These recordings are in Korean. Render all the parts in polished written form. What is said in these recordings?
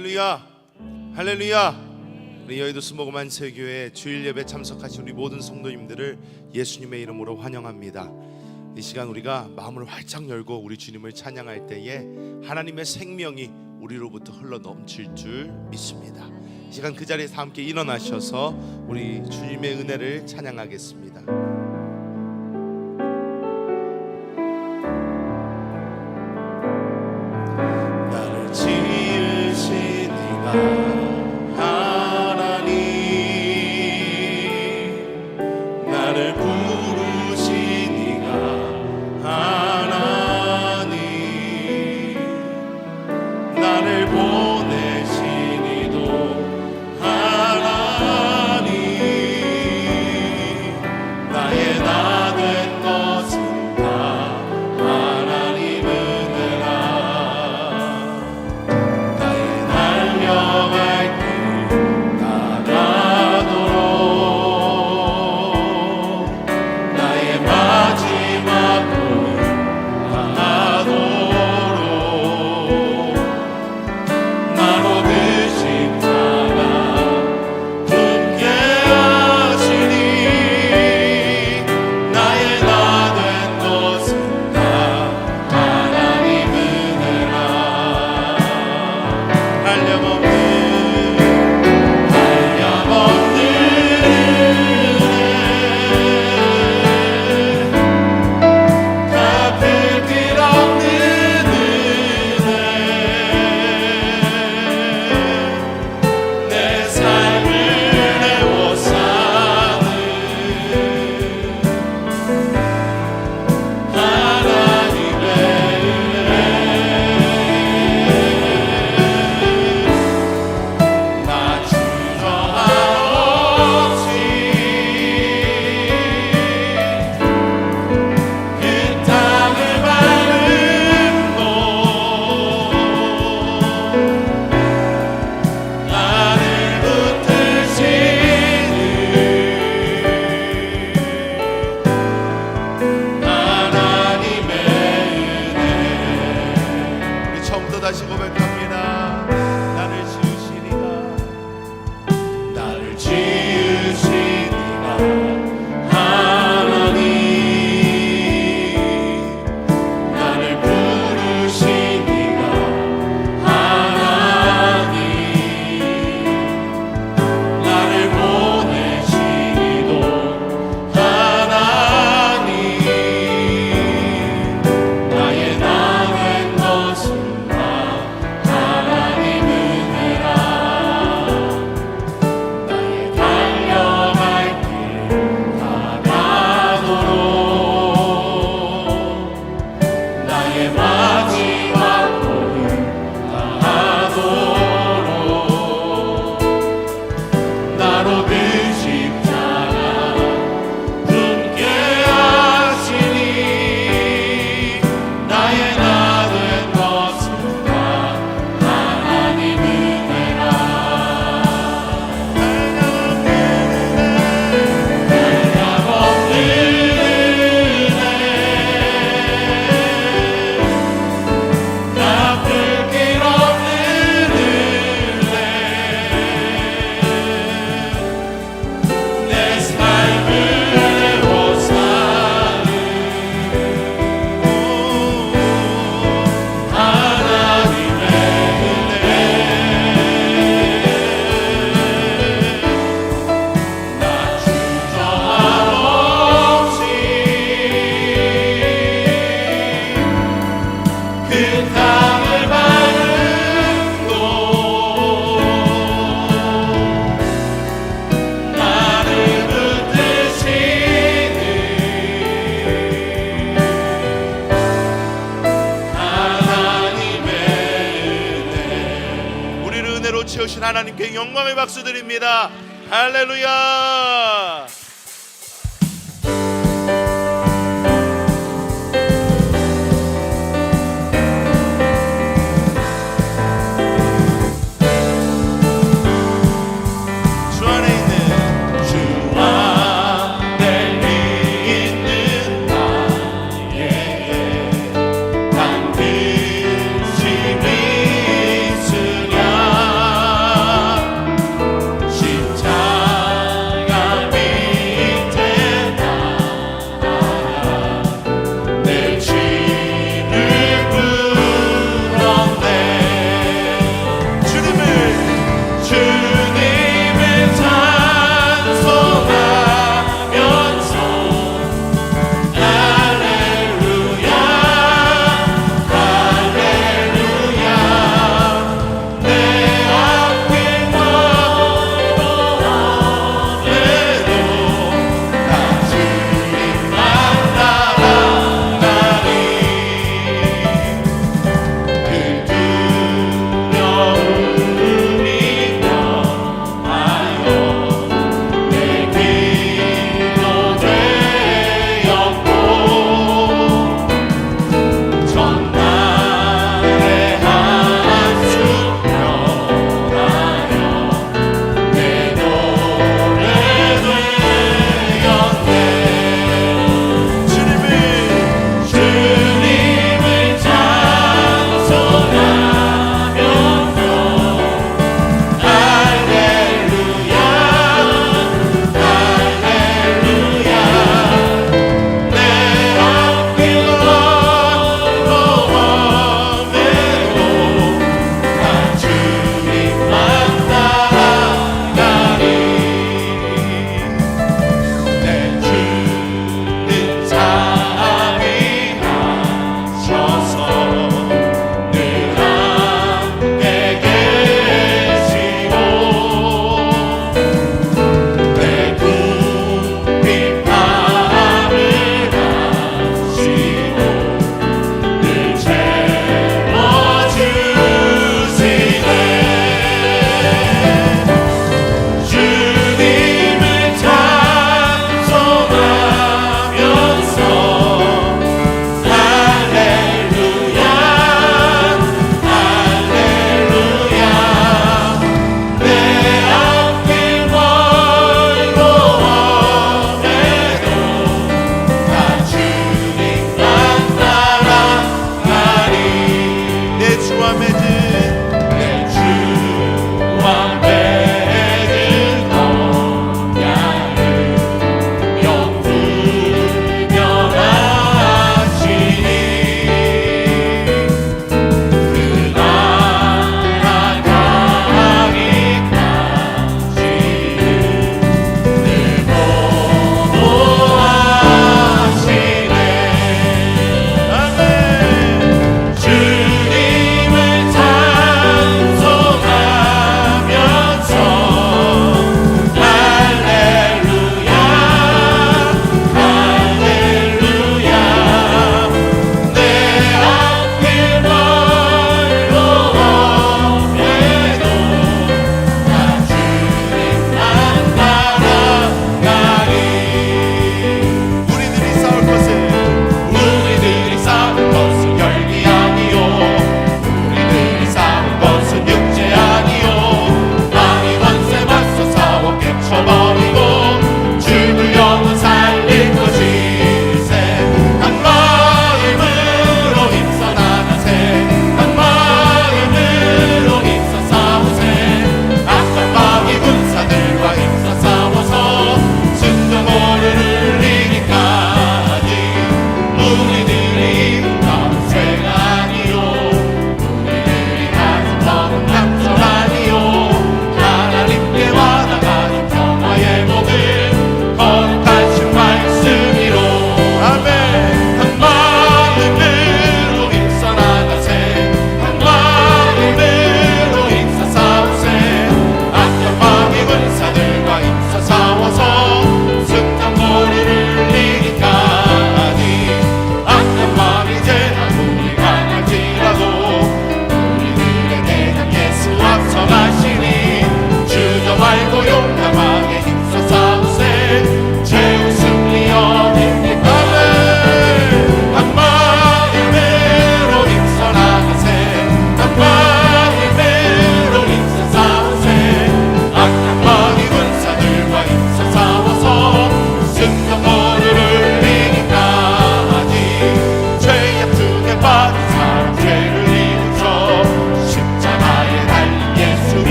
할렐루야, 할렐루야. 우리 여의도 수목금 안세교회 주일 예배 참석하신 우리 모든 성도님들을 예수님의 이름으로 환영합니다. 이 시간 우리가 마음을 활짝 열고 우리 주님을 찬양할 때에 하나님의 생명이 우리로부터 흘러 넘칠 줄 믿습니다. 이 시간 그 자리에서 함께 일어나셔서 우리 주님의 은혜를 찬양하겠습니다. 나를 지으신 이가 다시 고백합니다. 나를 지으시니가 하나님, 나를 부르시니가 하나님, 나를 보내시니도 하나님, 나의 나된 것은 채우신 하나님께 영광의 박수 드립니다. 할렐루야. 있으랴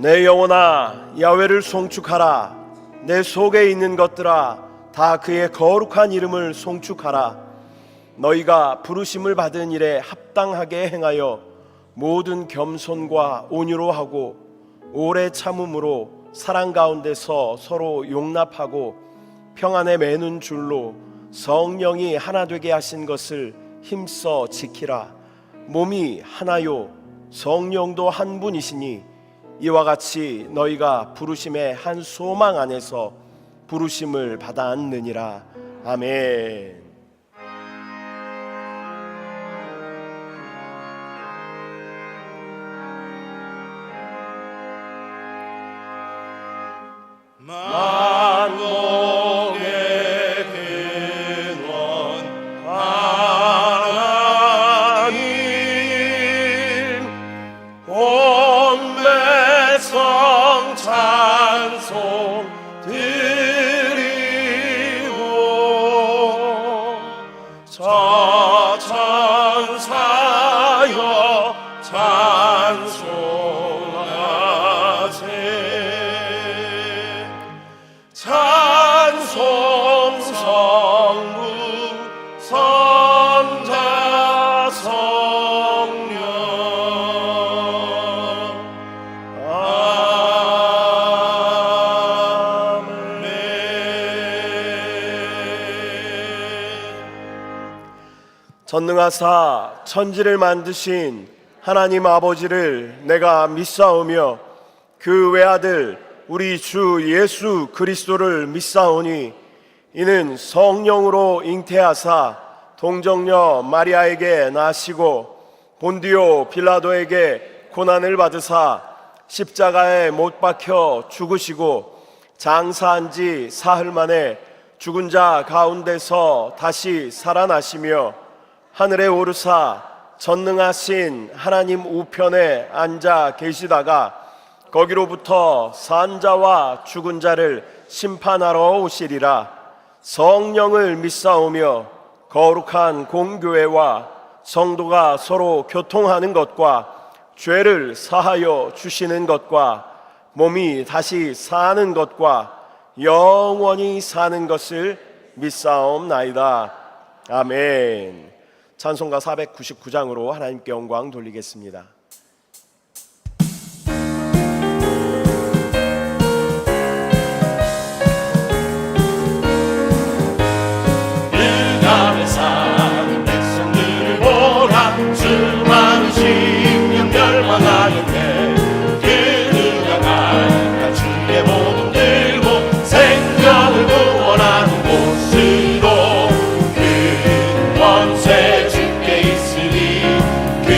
내 영혼아 야훼를 송축하라. 내 속에 있는 것들아 다 그의 거룩한 이름을 송축하라. 너희가 부르심을 받은 일에 합당하게 행하여 모든 겸손과 온유로 하고 오래 참음으로 사랑 가운데서 서로 용납하고 평안에 매는 줄로 성령이 하나 되게 하신 것을 힘써 지키라. 몸이 하나요 성령도 한 분이시니 이와 같이 너희가 부르심의 한 소망 안에서 부르심을 받았느니라. 아멘. 만국의 근원 하나님 온 백성 찬송 드리고 저 천사여 찬송하세. 찬송 성부 성자 성령 아멘. 전능하사 천지를 만드신 하나님 아버지를 내가 믿사오며 그 외아들 우리 주 예수 그리스도를 믿사오니 이는 성령으로 잉태하사 동정녀 마리아에게 나시고 본디오 빌라도에게 고난을 받으사 십자가에 못 박혀 죽으시고 장사한 지 사흘 만에 죽은 자 가운데서 다시 살아나시며 하늘에 오르사 전능하신 하나님 우편에 앉아 계시다가 거기로부터 산 자와 죽은 자를 심판하러 오시리라. 성령을 믿사오며 거룩한 공교회와 성도가 서로 교통하는 것과 죄를 사하여 주시는 것과 몸이 다시 사는 것과 영원히 사는 것을 믿사옵나이다. 아멘. 찬송가 499장으로 하나님께 영광 돌리겠습니다. 수많은 심령 멸망하는데 그 누가 갈까 주의 모든 들고 생명을 구원하는 곳으로 그 원세 주께 있으리 그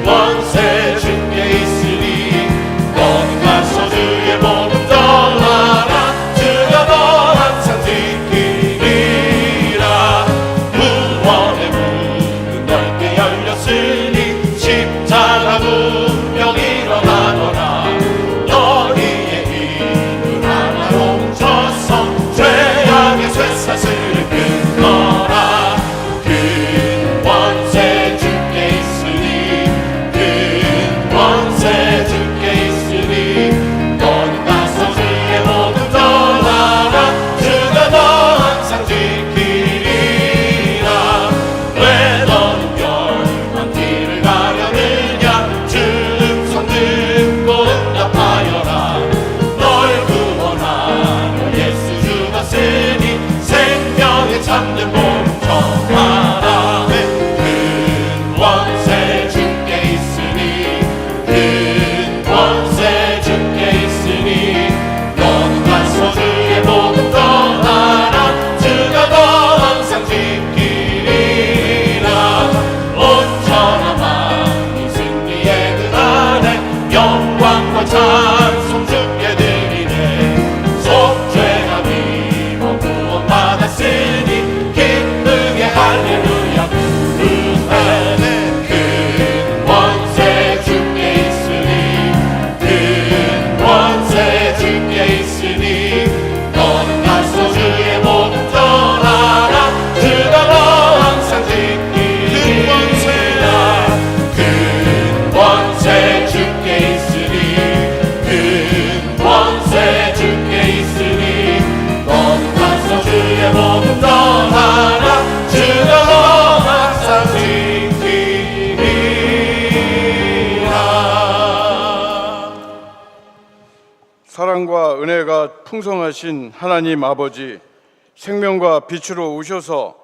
원세 주께 있으리 너는 가서 주의 복음 전하라 주가 너 항상 지키리라 구원의 문은 넓게 열렸으니 십자가 운명 일어나더라 너희의 힘을 하나로 뭉쳐서 죄악의 쇠사슬을 끊어라 그 원세 주께 있으니 그 원세 주께 있으니 너는 가서 주의 복음 전하라 주가 너 항상 지키리라 왜 너는 멸망 길을 가려느냐 주 음성 듣고 응답하여라 널 구원하려 예수 주가 쓰니 생명의 참된 복음 전하라 큰 원세 주께 있으니 큰 원세 주께 있으니 너는 가서 주의 복음 전하라 주가 너 항상 지키리라 온전한 마음이 승리의 그 안에 영광과 찬송 주께 드리네 속죄가 미워 구원받았으니 기쁘게 할렐루야 부르네 큰 원세 주께 있으니 큰 원세 주께 있으니 너는 가서 주의 복음 전하라 주가 너 항상 지키리라 큰 원세 주께 있으니 큰 사랑과 은혜가 풍성하신 하나님 아버지, 생명과 빛으로 오셔서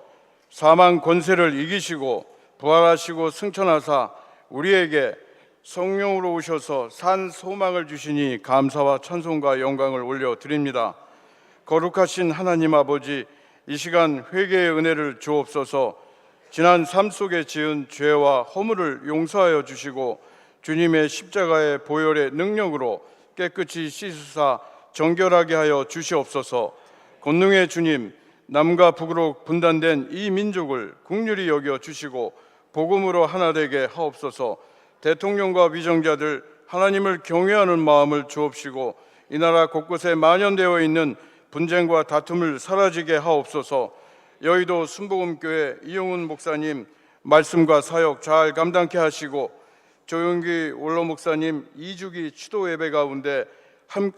사망 권세를 이기시고 부활하시고 승천하사 우리에게 성령으로 오셔서 산 소망을 주시니 감사와 찬송과 영광을 올려드립니다. 거룩하신 하나님 아버지, 이 시간 회개의 은혜를 주옵소서. 지난 삶 속에 지은 죄와 허물을 용서하여 주시고 주님의 십자가의 보혈의 능력으로 깨끗이 씻으사 정결하게 하여 주시옵소서. 권능의 주님, 남과 북으로 분단된 이 민족을 긍휼히 여겨 주시고 복음으로 하나 되게 하옵소서. 대통령과 위정자들 하나님을 경외하는 마음을 주옵시고 이 나라 곳곳에 만연되어 있는 분쟁과 다툼을 사라지게 하옵소서. 여의도 순복음교회 이용훈 목사님 말씀과 사역 잘 감당케 하시고 조용기 원로 목사님 2주기 추도 예배 가운데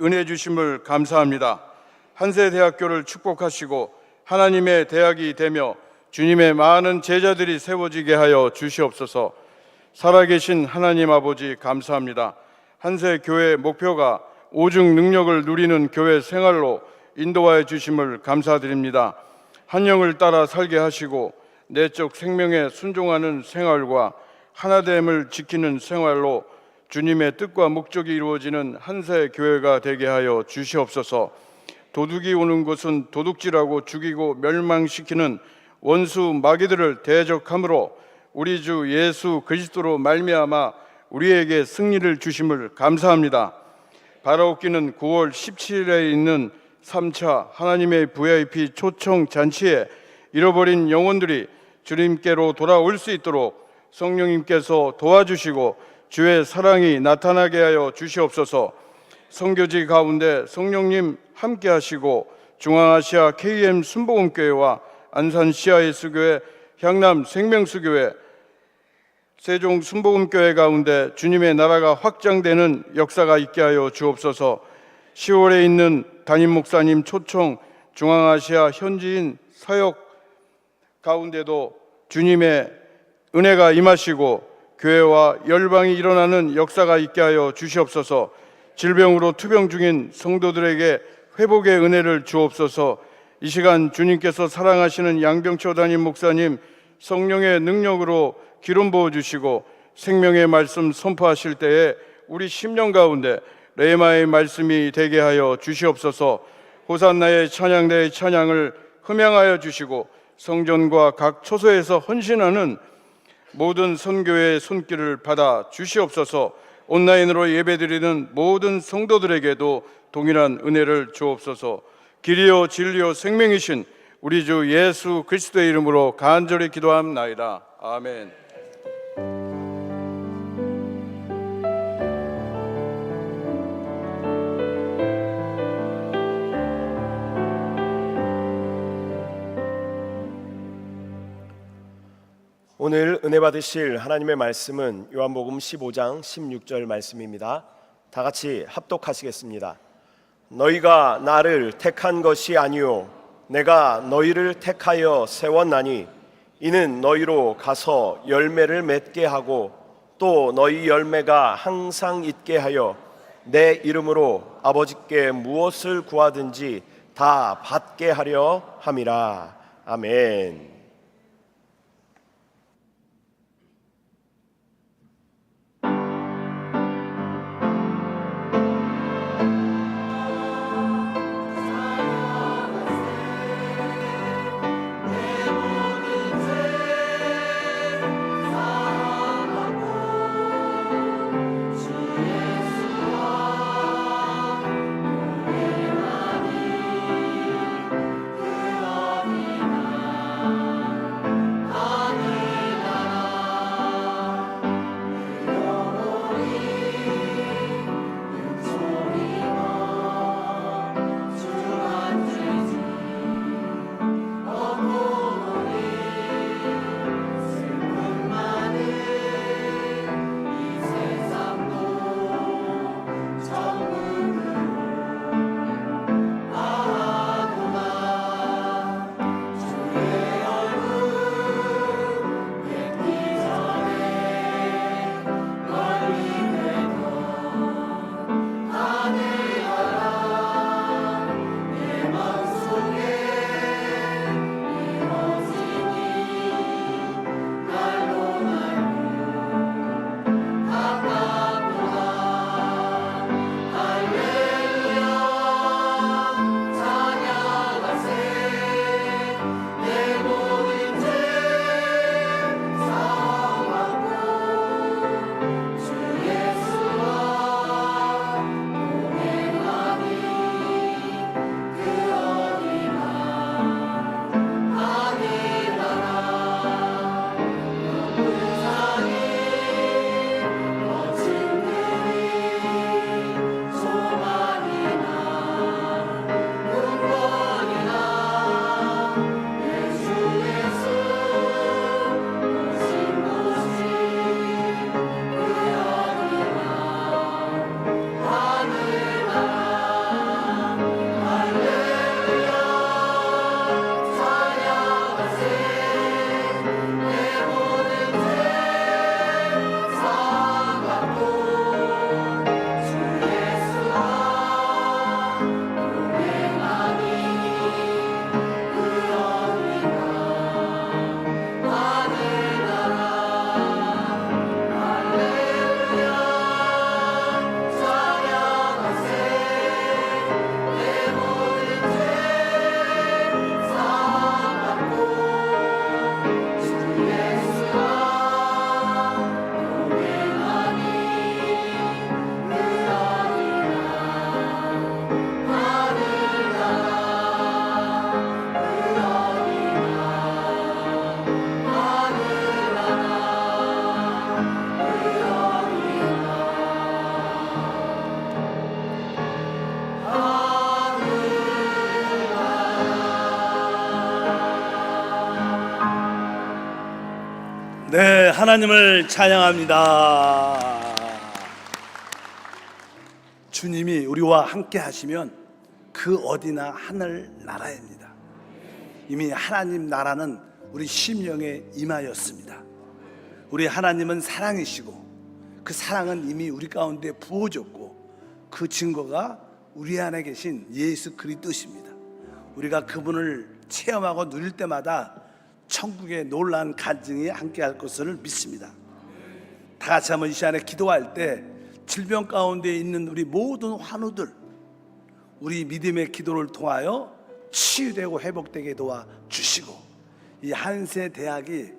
은혜 주심을 감사합니다. 한세대학교를 축복하시고 하나님의 대학이 되며 주님의 많은 제자들이 세워지게 하여 주시옵소서. 살아계신 하나님 아버지 감사합니다. 한세교회의 목표가 오직 능력을 누리는 교회 생활로 인도하여 주심을 감사드립니다. 한영을 따라 살게 하시고 내적 생명에 순종하는 생활과 하나됨을 지키는 생활로 주님의 뜻과 목적이 이루어지는 한세교회가 되게 하여 주시옵소서. 도둑이 오는 곳은 도둑질하고 죽이고 멸망시키는 원수 마귀들을 대적함으로 우리 주 예수 그리스도로 말미암아 우리에게 승리를 주심을 감사합니다. 바라옵기는 9월 17일에 있는 3차 하나님의 VIP 초청 잔치에 잃어버린 영혼들이 주님께로 돌아올 수 있도록 성령님께서 도와주시고 주의 사랑이 나타나게 하여 주시옵소서. 선교지 가운데 성령님 함께 하시고 중앙아시아 KM 순복음교회와 안산 CIS교회, 향남 생명수교회, 세종 순복음교회 가운데 주님의 나라가 확장되는 역사가 있게 하여 주옵소서. 10월에 있는 담임 목사님 초청 중앙아시아 현지인 사역 가운데도 주님의 은혜가 임하시고 교회와 열방이 일어나는 역사가 있게 하여 주시옵소서. 질병으로 투병 중인 성도들에게 회복의 은혜를 주옵소서. 이 시간 주님께서 사랑하시는 양병초 담임 목사님 성령의 능력으로 기름 부어 주시고 생명의 말씀 선포하실 때에 우리 심령 가운데 레마의 말씀이 되게 하여 주시옵소서. 호산나의 찬양대의 찬양을 흠양하여 주시고 성전과 각 초소에서 헌신하는 모든 선교의 손길을 받아 주시옵소서. 온라인으로 예배드리는 모든 성도들에게도 동일한 은혜를 주옵소서. 길이요 진리요 생명이신 우리 주 예수 그리스도의 이름으로 간절히 기도함나이다. 아멘. 오늘 은혜 받으실 하나님의 말씀은 요한복음 15장 16절 말씀입니다. 다 같이 합독하시겠습니다. 너희가 나를 택한 것이 아니요 내가 너희를 택하여 세웠나니 이는 너희로 가서 열매를 맺게 하고 또 너희 열매가 항상 있게 하여 내 이름으로 아버지께 무엇을 구하든지 다 받게 하려 함이라. 아멘. 하나님을 찬양합니다. 주님이 우리와 함께 하시면 그 어디나 하늘 나라입니다. 이미 하나님 나라는 우리 심령에 임하였습니다. 우리 하나님은 사랑이시고 그 사랑은 이미 우리 가운데 부어졌고 그 증거가 우리 안에 계신 예수 그리스도십니다. 우리가 그분을 체험하고 누릴 때마다 천국의 놀라운 간증이 함께할 것을 믿습니다. 다 같이 한번 이 시간에 기도할 때 질병 가운데 있는 우리 모든 환우들, 우리 믿음의 기도를 통하여 치유되고 회복되게 도와주시고, 이 한세 대학이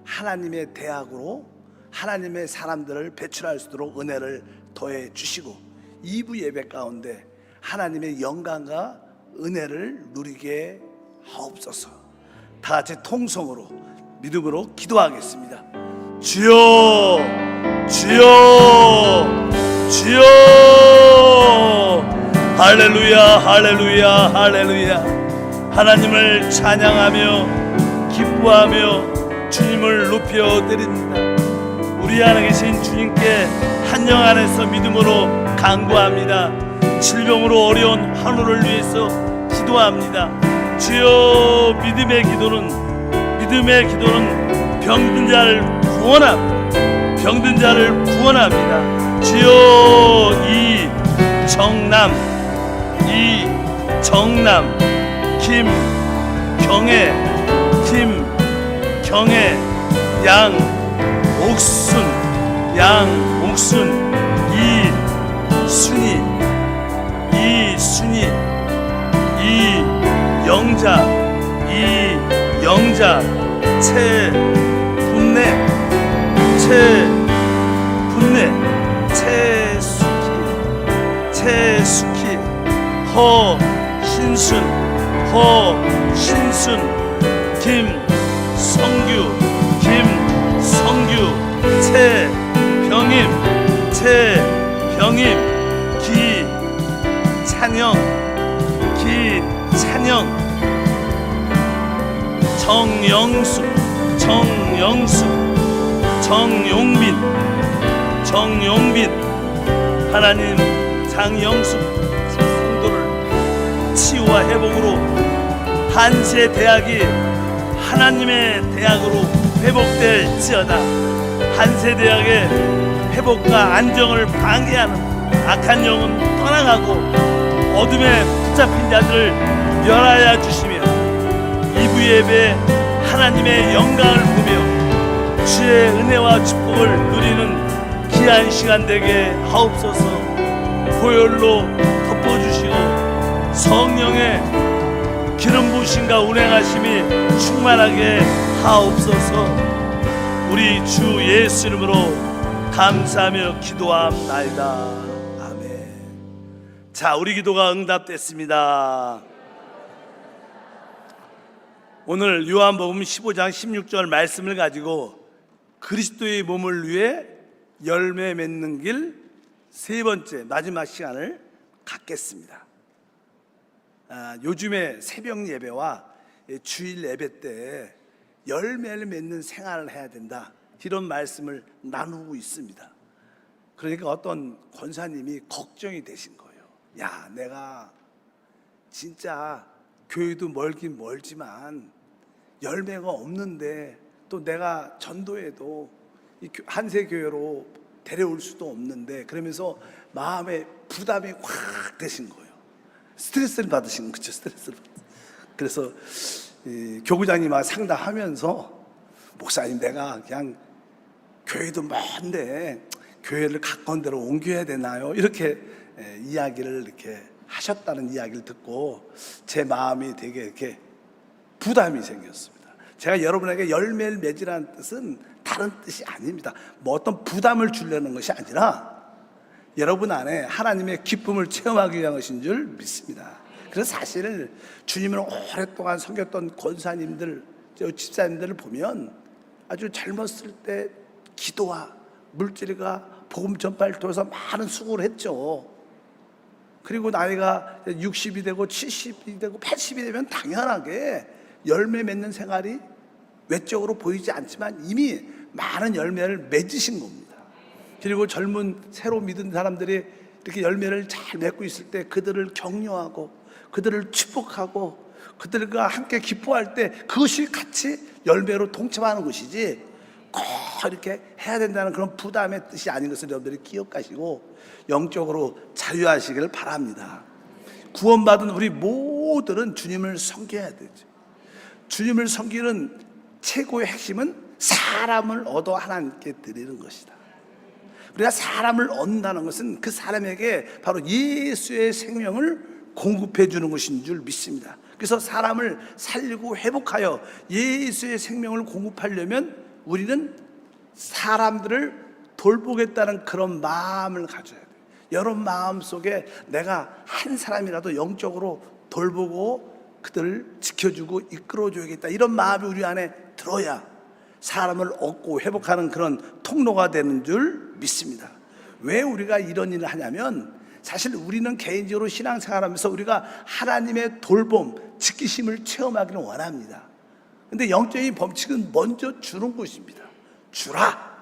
하나님의 대학으로 하나님의 사람들을 배출할 수 있도록 은혜를 더해 주시고, 2부 예배 가운데 하나님의 영광과 은혜를 누리게 하옵소서. 다 같이 통성으로 믿음으로 기도하겠습니다. 주여, 주여, 주여. 할렐루야, 할렐루야, 할렐루야. 하나님을 찬양하며 기뻐하며 주님을 높여 드립니다. 우리 안에 계신 주님께 한 영 안에서 믿음으로 간구합니다. 질병으로 어려운 환우를 위해서 기도합니다. 주여, 믿음의 기도는 병든 자를 구원합니다. 병든 자를 구원합니다. 주여, 이 정남 김경애 양옥순 이순희 이영자 채분내 채숙희 허신순 김성규 최병임 기찬영 정용빈 하나님, 장영숙 성도를 치유와 회복으로 한세 대학이 하나님의 대학으로 회복될지어다. 한세 대학의 회복과 안정을 방해하는 악한 영은 떠나가고 어둠에 붙잡힌 자들을 멸하여 주시며 2부 예배 하나님의 영광을 보며 주의 은혜와 축복을 누리는 귀한 시간 되게 하옵소서. 보혈로 덮어주시고 성령의 기름 부으심과 운행하심이 충만하게 하옵소서. 우리 주 예수 이름으로 감사하며 기도합나이다. 아멘. 자, 우리 기도가 응답됐습니다. 오늘 요한복음 15장 16절 말씀을 가지고 그리스도의 몸을 위해 열매 맺는 길 세 번째 마지막 시간을 갖겠습니다. 요즘에 새벽 예배와 주일 예배 때 열매를 맺는 생활을 해야 된다, 이런 말씀을 나누고 있습니다. 그러니까 어떤 권사님이 걱정이 되신 거예요. 야, 내가 진짜 교회도 멀긴 멀지만 열매가 없는데 또 내가 전도에도 한세교회로 데려올 수도 없는데, 그러면서 마음에 부담이 확 되신 거예요. 스트레스를 받으신 거죠. 스트레스를. 그래서 교구장님하고 상담하면서, 목사님 내가 그냥 교회도 먼데 교회를 가까운 데로 옮겨야 되나요? 이렇게 이야기를 이렇게 하셨다는 이야기를 듣고 제 마음이 되게 이렇게 부담이 생겼습니다. 제가 여러분에게 열매를 맺으라는 뜻은 다른 뜻이 아닙니다. 뭐 어떤 부담을 주려는 것이 아니라 여러분 안에 하나님의 기쁨을 체험하기 위한 것인 줄 믿습니다. 그래서 사실 주님을 오랫동안 섬겼던 권사님들, 집사님들을 보면 아주 젊었을 때 기도와 물질과 복음 전파를 통해서 많은 수고를 했죠. 그리고 나이가 60이 되고 70이 되고 80이 되면 당연하게 열매 맺는 생활이 외적으로 보이지 않지만 이미 많은 열매를 맺으신 겁니다. 그리고 젊은 새로 믿은 사람들이 이렇게 열매를 잘 맺고 있을 때 그들을 격려하고 그들을 축복하고 그들과 함께 기뻐할 때 그것이 같이 열매로 동참하는 것이지 꼭 이렇게 해야 된다는 그런 부담의 뜻이 아닌 것을 여러분들이 기억하시고 영적으로 자유하시기를 바랍니다. 구원받은 우리 모두는 주님을 섬겨야 되죠. 주님을 섬기는 최고의 핵심은 사람을 얻어 하나님께 드리는 것이다. 우리가 사람을 얻는다는 것은 그 사람에게 바로 예수의 생명을 공급해 주는 것인 줄 믿습니다. 그래서 사람을 살리고 회복하여 예수의 생명을 공급하려면 우리는 사람들을 돌보겠다는 그런 마음을 가져야 돼요. 여러분 마음 속에 내가 한 사람이라도 영적으로 돌보고 그들을 지켜주고 이끌어줘야겠다, 이런 마음이 우리 안에 들어야 사람을 얻고 회복하는 그런 통로가 되는 줄 믿습니다. 왜 우리가 이런 일을 하냐면 사실 우리는 개인적으로 신앙생활하면서 우리가 하나님의 돌봄, 지키심을 체험하기를 원합니다. 근데 영적인 법칙은 먼저 주는 것입니다. 주라.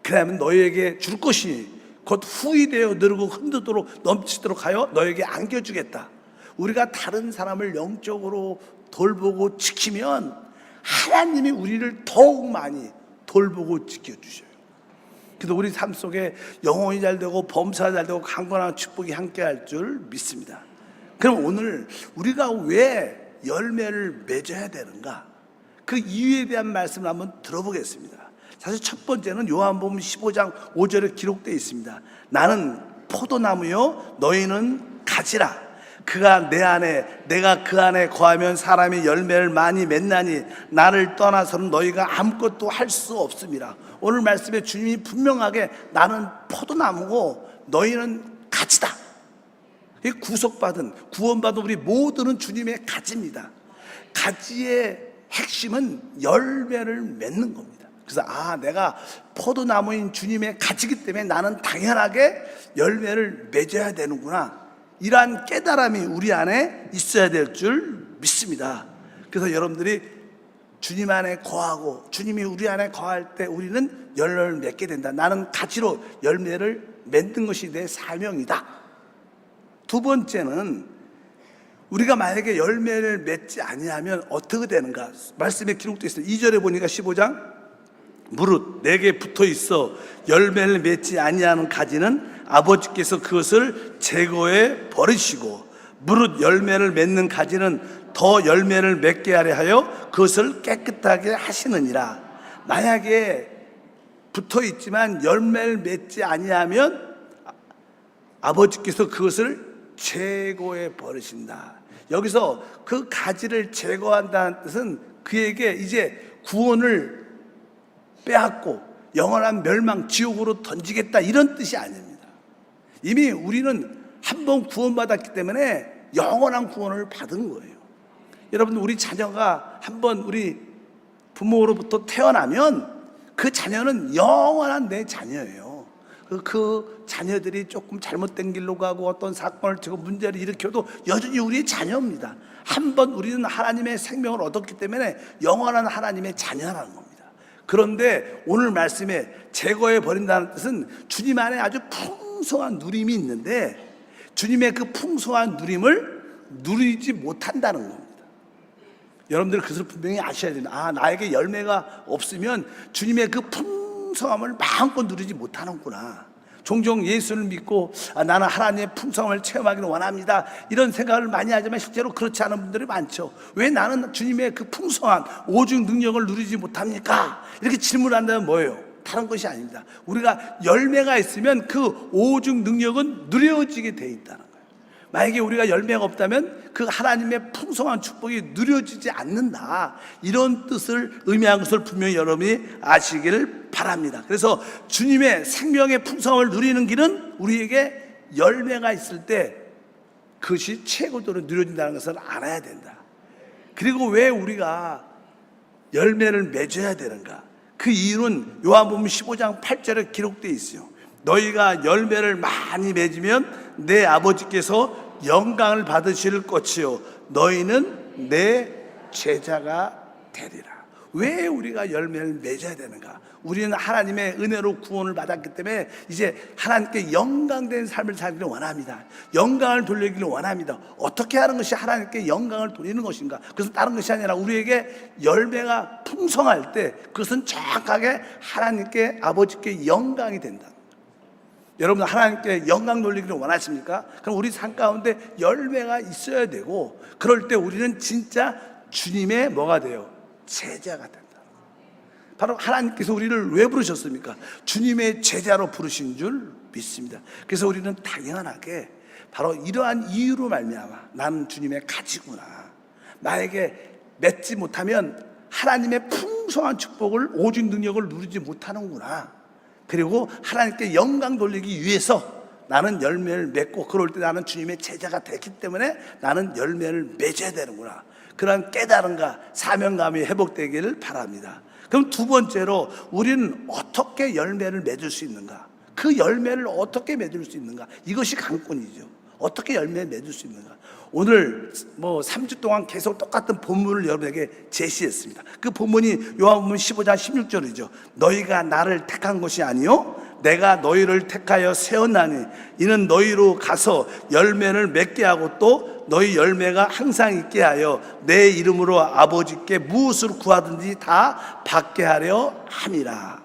그러면 너희에게 줄 것이니 곧 후히 되어 늘고 흔들도록 넘치도록 하여 너에게 안겨주겠다. 우리가 다른 사람을 영적으로 돌보고 지키면 하나님이 우리를 더욱 많이 돌보고 지켜주셔요. 그래서 우리 삶 속에 영혼이 잘 되고 범사가 잘 되고 강건한 축복이 함께 할 줄 믿습니다. 그럼 오늘 우리가 왜 열매를 맺어야 되는가? 그 이유에 대한 말씀을 한번 들어보겠습니다. 사실 첫 번째는 요한복음 15장 5절에 기록되어 있습니다. 나는 포도나무요 너희는 가지라. 그가 내 안에 내가 그 안에 거하면 사람이 열매를 많이 맺나니 나를 떠나서는 너희가 아무것도 할 수 없습니다. 오늘 말씀에 주님이 분명하게 나는 포도나무고 너희는 가지다. 구속받은 구원받은 우리 모두는 주님의 가지입니다. 가지의 핵심은 열매를 맺는 겁니다. 그래서 내가 포도나무인 주님의 가지기 때문에 나는 당연하게 열매를 맺어야 되는구나, 이러한 깨달음이 우리 안에 있어야 될 줄 믿습니다. 그래서 여러분들이 주님 안에 거하고 주님이 우리 안에 거할 때 우리는 열매를 맺게 된다. 나는 가지로 열매를 맺는 것이 내 사명이다. 두 번째는 우리가 만약에 열매를 맺지 아니하면 어떻게 되는가? 말씀에 기록되어 있어요. 2절에 보니까 15장 무릇 내게 붙어 있어 열매를 맺지 아니하는 가지는 아버지께서 그것을 제거해 버리시고 무릇 열매를 맺는 가지는 더 열매를 맺게 하려 하여 그것을 깨끗하게 하시느니라. 만약에 붙어 있지만 열매를 맺지 아니하면 아버지께서 그것을 제거해 버리신다. 여기서 그 가지를 제거한다는 뜻은 그에게 이제 구원을 빼앗고 영원한 멸망 지옥으로 던지겠다, 이런 뜻이 아닙니다. 이미 우리는 한 번 구원받았기 때문에 영원한 구원을 받은 거예요. 여러분, 우리 자녀가 한 번 우리 부모로부터 태어나면 그 자녀는 영원한 내 자녀예요. 그 자녀들이 조금 잘못된 길로 가고 어떤 사건을 치고 문제를 일으켜도 여전히 우리의 자녀입니다. 한 번 우리는 하나님의 생명을 얻었기 때문에 영원한 하나님의 자녀라는 겁니다. 그런데 오늘 말씀에 제거해 버린다는 뜻은 주님 안에 아주 풍성한 누림이 있는데 주님의 그 풍성한 누림을 누리지 못한다는 겁니다. 여러분들 그것을 분명히 아셔야 됩니다. 나에게 열매가 없으면 주님의 그 풍성함을 마음껏 누리지 못하는구나. 종종 예수를 믿고 나는 하나님의 풍성함을 체험하기를 원합니다, 이런 생각을 많이 하지만 실제로 그렇지 않은 분들이 많죠. 왜 나는 주님의 그 풍성한 오직 능력을 누리지 못합니까? 이렇게 질문한다면 뭐예요? 다른 것이 아닙니다. 우리가 열매가 있으면 그 오직 능력은 누려지게 돼 있다는 거예요. 만약에 우리가 열매가 없다면 그 하나님의 풍성한 축복이 누려지지 않는다, 이런 뜻을 의미한 것을 분명히 여러분이 아시기를 바랍니다. 그래서 주님의 생명의 풍성함을 누리는 길은 우리에게 열매가 있을 때 그것이 최고도로 누려진다는 것을 알아야 된다. 그리고 왜 우리가 열매를 맺어야 되는가? 그 이유는 요한복음 15장 8절에 기록되어 있어요. 너희가 열매를 많이 맺으면 내 아버지께서 영광을 받으실 것이요 너희는 내 제자가 되리라. 왜 우리가 열매를 맺어야 되는가? 우리는 하나님의 은혜로 구원을 받았기 때문에 이제 하나님께 영광된 삶을 살기를 원합니다. 영광을 돌리기를 원합니다. 어떻게 하는 것이 하나님께 영광을 돌리는 것인가? 그것은 다른 것이 아니라 우리에게 열매가 풍성할 때 그것은 정확하게 하나님께, 아버지께 영광이 된다. 여러분, 하나님께 영광 돌리기를 원하십니까? 그럼 우리 삶 가운데 열매가 있어야 되고, 그럴 때 우리는 진짜 주님의 뭐가 돼요? 제자가 된다. 바로 하나님께서 우리를 왜 부르셨습니까? 주님의 제자로 부르신 줄 믿습니다. 그래서 우리는 당연하게 바로 이러한 이유로 말미암아 나는 주님의 가지구나, 나에게 맺지 못하면 하나님의 풍성한 축복을, 오직 능력을 누리지 못하는구나, 그리고 하나님께 영광 돌리기 위해서 나는 열매를 맺고, 그럴 때 나는 주님의 제자가 됐기 때문에 나는 열매를 맺어야 되는구나, 그런 깨달음과 사명감이 회복되기를 바랍니다. 그럼 두 번째로 우리는 어떻게 열매를 맺을 수 있는가? 그 열매를 어떻게 맺을 수 있는가? 이것이 관건이죠. 어떻게 열매를 맺을 수 있는가? 오늘 3주 동안 계속 똑같은 본문을 여러분에게 제시했습니다. 그 본문이 요한복음 15장 16절이죠. 너희가 나를 택한 것이 아니요 내가 너희를 택하여 세웠나니 이는 너희로 가서 열매를 맺게 하고 또 너희 열매가 항상 있게 하여 내 이름으로 아버지께 무엇을 구하든지 다 받게 하려 함이라.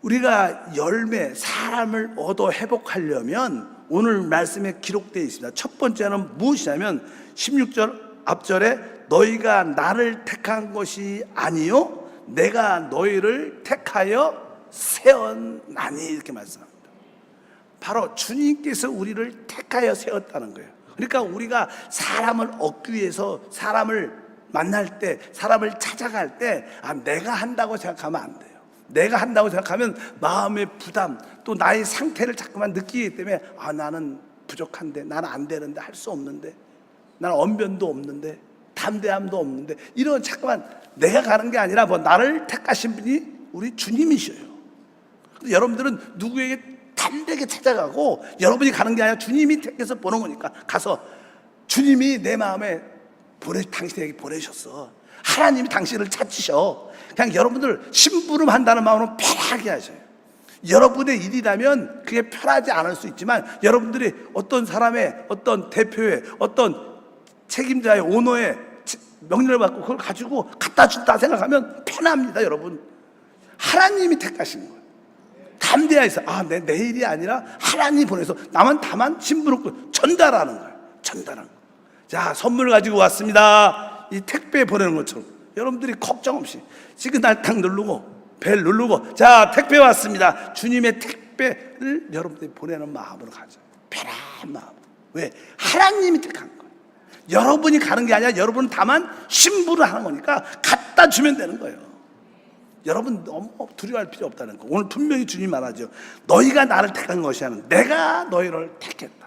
우리가 열매, 사람을 얻어 회복하려면 오늘 말씀에 기록되어 있습니다. 첫 번째는 무엇이냐면 16절 앞절에 너희가 나를 택한 것이 아니요 내가 너희를 택하여 세웠나니, 이렇게 말씀합니다. 바로 주님께서 우리를 택하여 세웠다는 거예요. 그러니까 우리가 사람을 얻기 위해서, 사람을 만날 때, 사람을 찾아갈 때 내가 한다고 생각하면 안 돼요. 내가 한다고 생각하면 마음의 부담, 또 나의 상태를 자꾸만 느끼기 때문에 나는 부족한데, 나는 안 되는데, 할 수 없는데, 나는 언변도 없는데, 담대함도 없는데, 이런 자꾸만 내가 가는 게 아니라 나를 택하신 분이 우리 주님이셔요. 여러분들은 누구에게 담대하게 찾아가고, 여러분이 가는 게 아니라 주님이 택해서 보는 거니까 가서 주님이 내 마음에 당신에게 보내셨어. 하나님이 당신을 찾으셔. 그냥 여러분들 심부름 한다는 마음으로 편하게 하셔요. 여러분의 일이라면 그게 편하지 않을 수 있지만, 여러분들이 어떤 사람의, 어떤 대표의, 어떤 책임자의, 오너의 명령을 받고 그걸 가지고 갖다 준다 생각하면 편합니다. 여러분, 하나님이 택하신 거예요. 담대해서 내 일이 아니라 하나님이 보내서 나만 다만 심부름꾼 전달하는 거예요. 전달하는 거. 자, 선물 가지고 왔습니다. 이 택배 보내는 것처럼 여러분들이 걱정 없이 시그널 탁 누르고 벨 누르고, 자, 택배 왔습니다. 주님의 택배를 여러분들이 보내는 마음으로 가죠. 편한 마음. 왜? 하나님이 택한 거예요. 여러분이 가는 게 아니라 여러분은 다만 심부를 하는 거니까 갖다 주면 되는 거예요. 여러분 너무 두려워할 필요 없다는 거. 오늘 분명히 주님 말하죠. 너희가 나를 택한 것이 아니라 내가 너희를 택했다.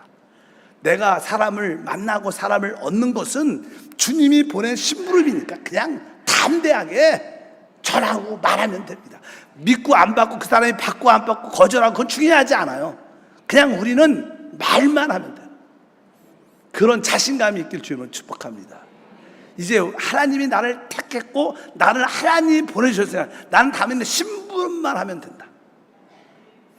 내가 사람을 만나고 사람을 얻는 것은 주님이 보낸 심부름이니까 그냥 담대하게 전하고 말하면 됩니다. 믿고 안 받고, 그 사람이 받고 안 받고 거절하고, 그건 중요하지 않아요. 그냥 우리는 말만 하면 돼요. 그런 자신감이 있길 주님은 축복합니다. 이제 하나님이 나를 택했고 나를 하나님이 보내주셨으니까 나는 다음에는 심부름만 하면 된다.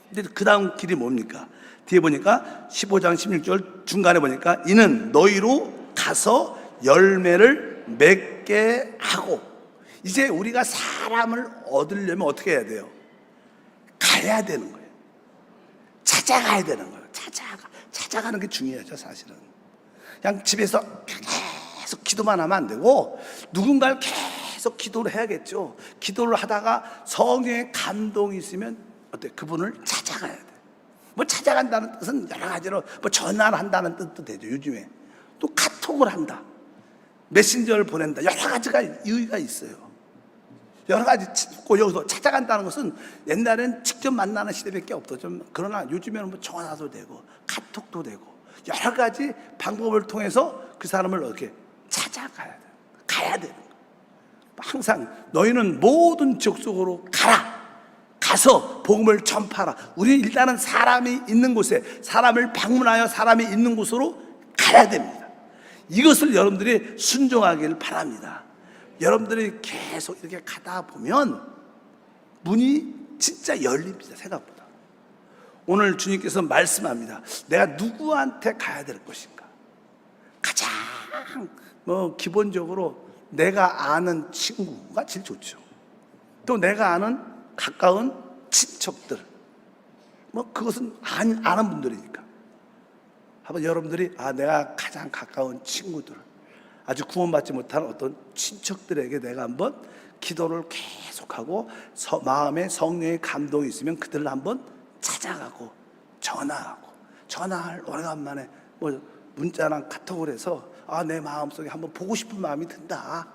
근데 그 다음 길이 뭡니까? 뒤에 보니까 15장 16절 중간에 보니까 이는 너희로 가서 열매를 맺게 하고, 이제 우리가 사람을 얻으려면 어떻게 해야 돼요? 가야 되는 거예요. 찾아가야 되는 거예요. 찾아가는 게 중요하죠. 사실은 그냥 집에서 계속 기도만 하면 안 되고 누군가를 계속 기도를 해야겠죠. 기도를 하다가 성령의 감동이 있으면 어때? 그분을 찾아가야 돼. 찾아간다는 뜻은 여러 가지로 전화를 한다는 뜻도 되죠. 요즘에 또 카톡을 한다, 메신저를 보낸다, 여러 가지가 이유가 있어요. 여러 가지. 여기서 찾아간다는 것은 옛날엔 직접 만나는 시대밖에 없었죠. 그러나 요즘에는 전화도 되고 카톡도 되고 여러 가지 방법을 통해서 그 사람을 이렇게 찾아가야 돼. 가야 되는 거예요. 항상 너희는 모든 지역 속으로 가라. 가서 복음을 전파하라. 우리는 일단은 사람이 있는 곳에, 사람을 방문하여 사람이 있는 곳으로 가야 됩니다. 이것을 여러분들이 순종하기를 바랍니다. 여러분들이 계속 이렇게 가다 보면 문이 진짜 열립니다. 생각보다. 오늘 주님께서 말씀합니다. 내가 누구한테 가야 될 것인가? 가장 기본적으로 내가 아는 친구가 제일 좋죠. 또 내가 아는 가까운 친척들, 그것은 아는 분들이니까. 한번 여러분들이 내가 가장 가까운 친구들, 아직 구원받지 못한 어떤 친척들에게 내가 한번 기도를 계속하고 마음에 성령의 감동이 있으면 그들을 한번 찾아가고 전화할 오래간만에 문자랑 카톡을 해서 내 마음속에 한번 보고 싶은 마음이 든다.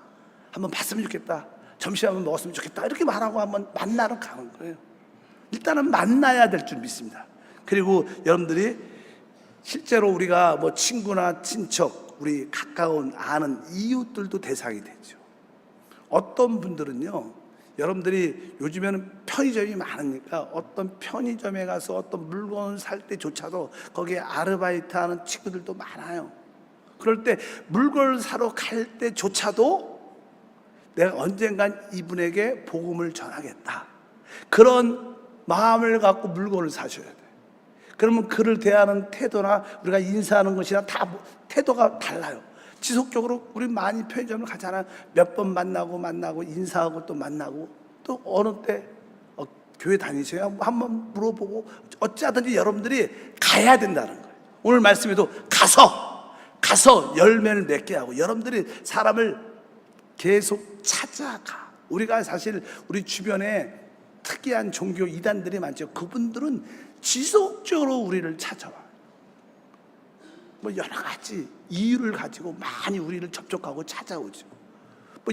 한번 봤으면 좋겠다. 점심 한번 먹었으면 좋겠다. 이렇게 말하고 한번 만나러 가는 거예요. 일단은 만나야 될 줄 믿습니다. 그리고 여러분들이 실제로 우리가 친구나 친척, 우리 가까운 아는 이웃들도 대상이 되죠. 어떤 분들은요, 여러분들이 요즘에는 편의점이 많으니까 어떤 편의점에 가서 어떤 물건을 살 때조차도 거기에 아르바이트 하는 친구들도 많아요. 그럴 때 물건을 사러 갈 때조차도 내가 언젠간 이분에게 복음을 전하겠다, 그런 마음을 갖고 물건을 사셔야 돼. 그러면 그를 대하는 태도나 우리가 인사하는 것이나 다 태도가 달라요. 지속적으로 우리 많이 편의점을 가잖아요. 몇 번 만나고 인사하고 또 만나고, 또 어느 때 교회 다니세요? 한번 물어보고, 어찌하든지 여러분들이 가야 된다는 거예요. 오늘 말씀에도 가서 열매를 맺게 하고, 여러분들이 사람을 계속 찾아가. 우리가 사실 우리 주변에 특이한 종교 이단들이 많죠. 그분들은 지속적으로 우리를 찾아와. 여러 가지 이유를 가지고 많이 우리를 접촉하고 찾아오죠.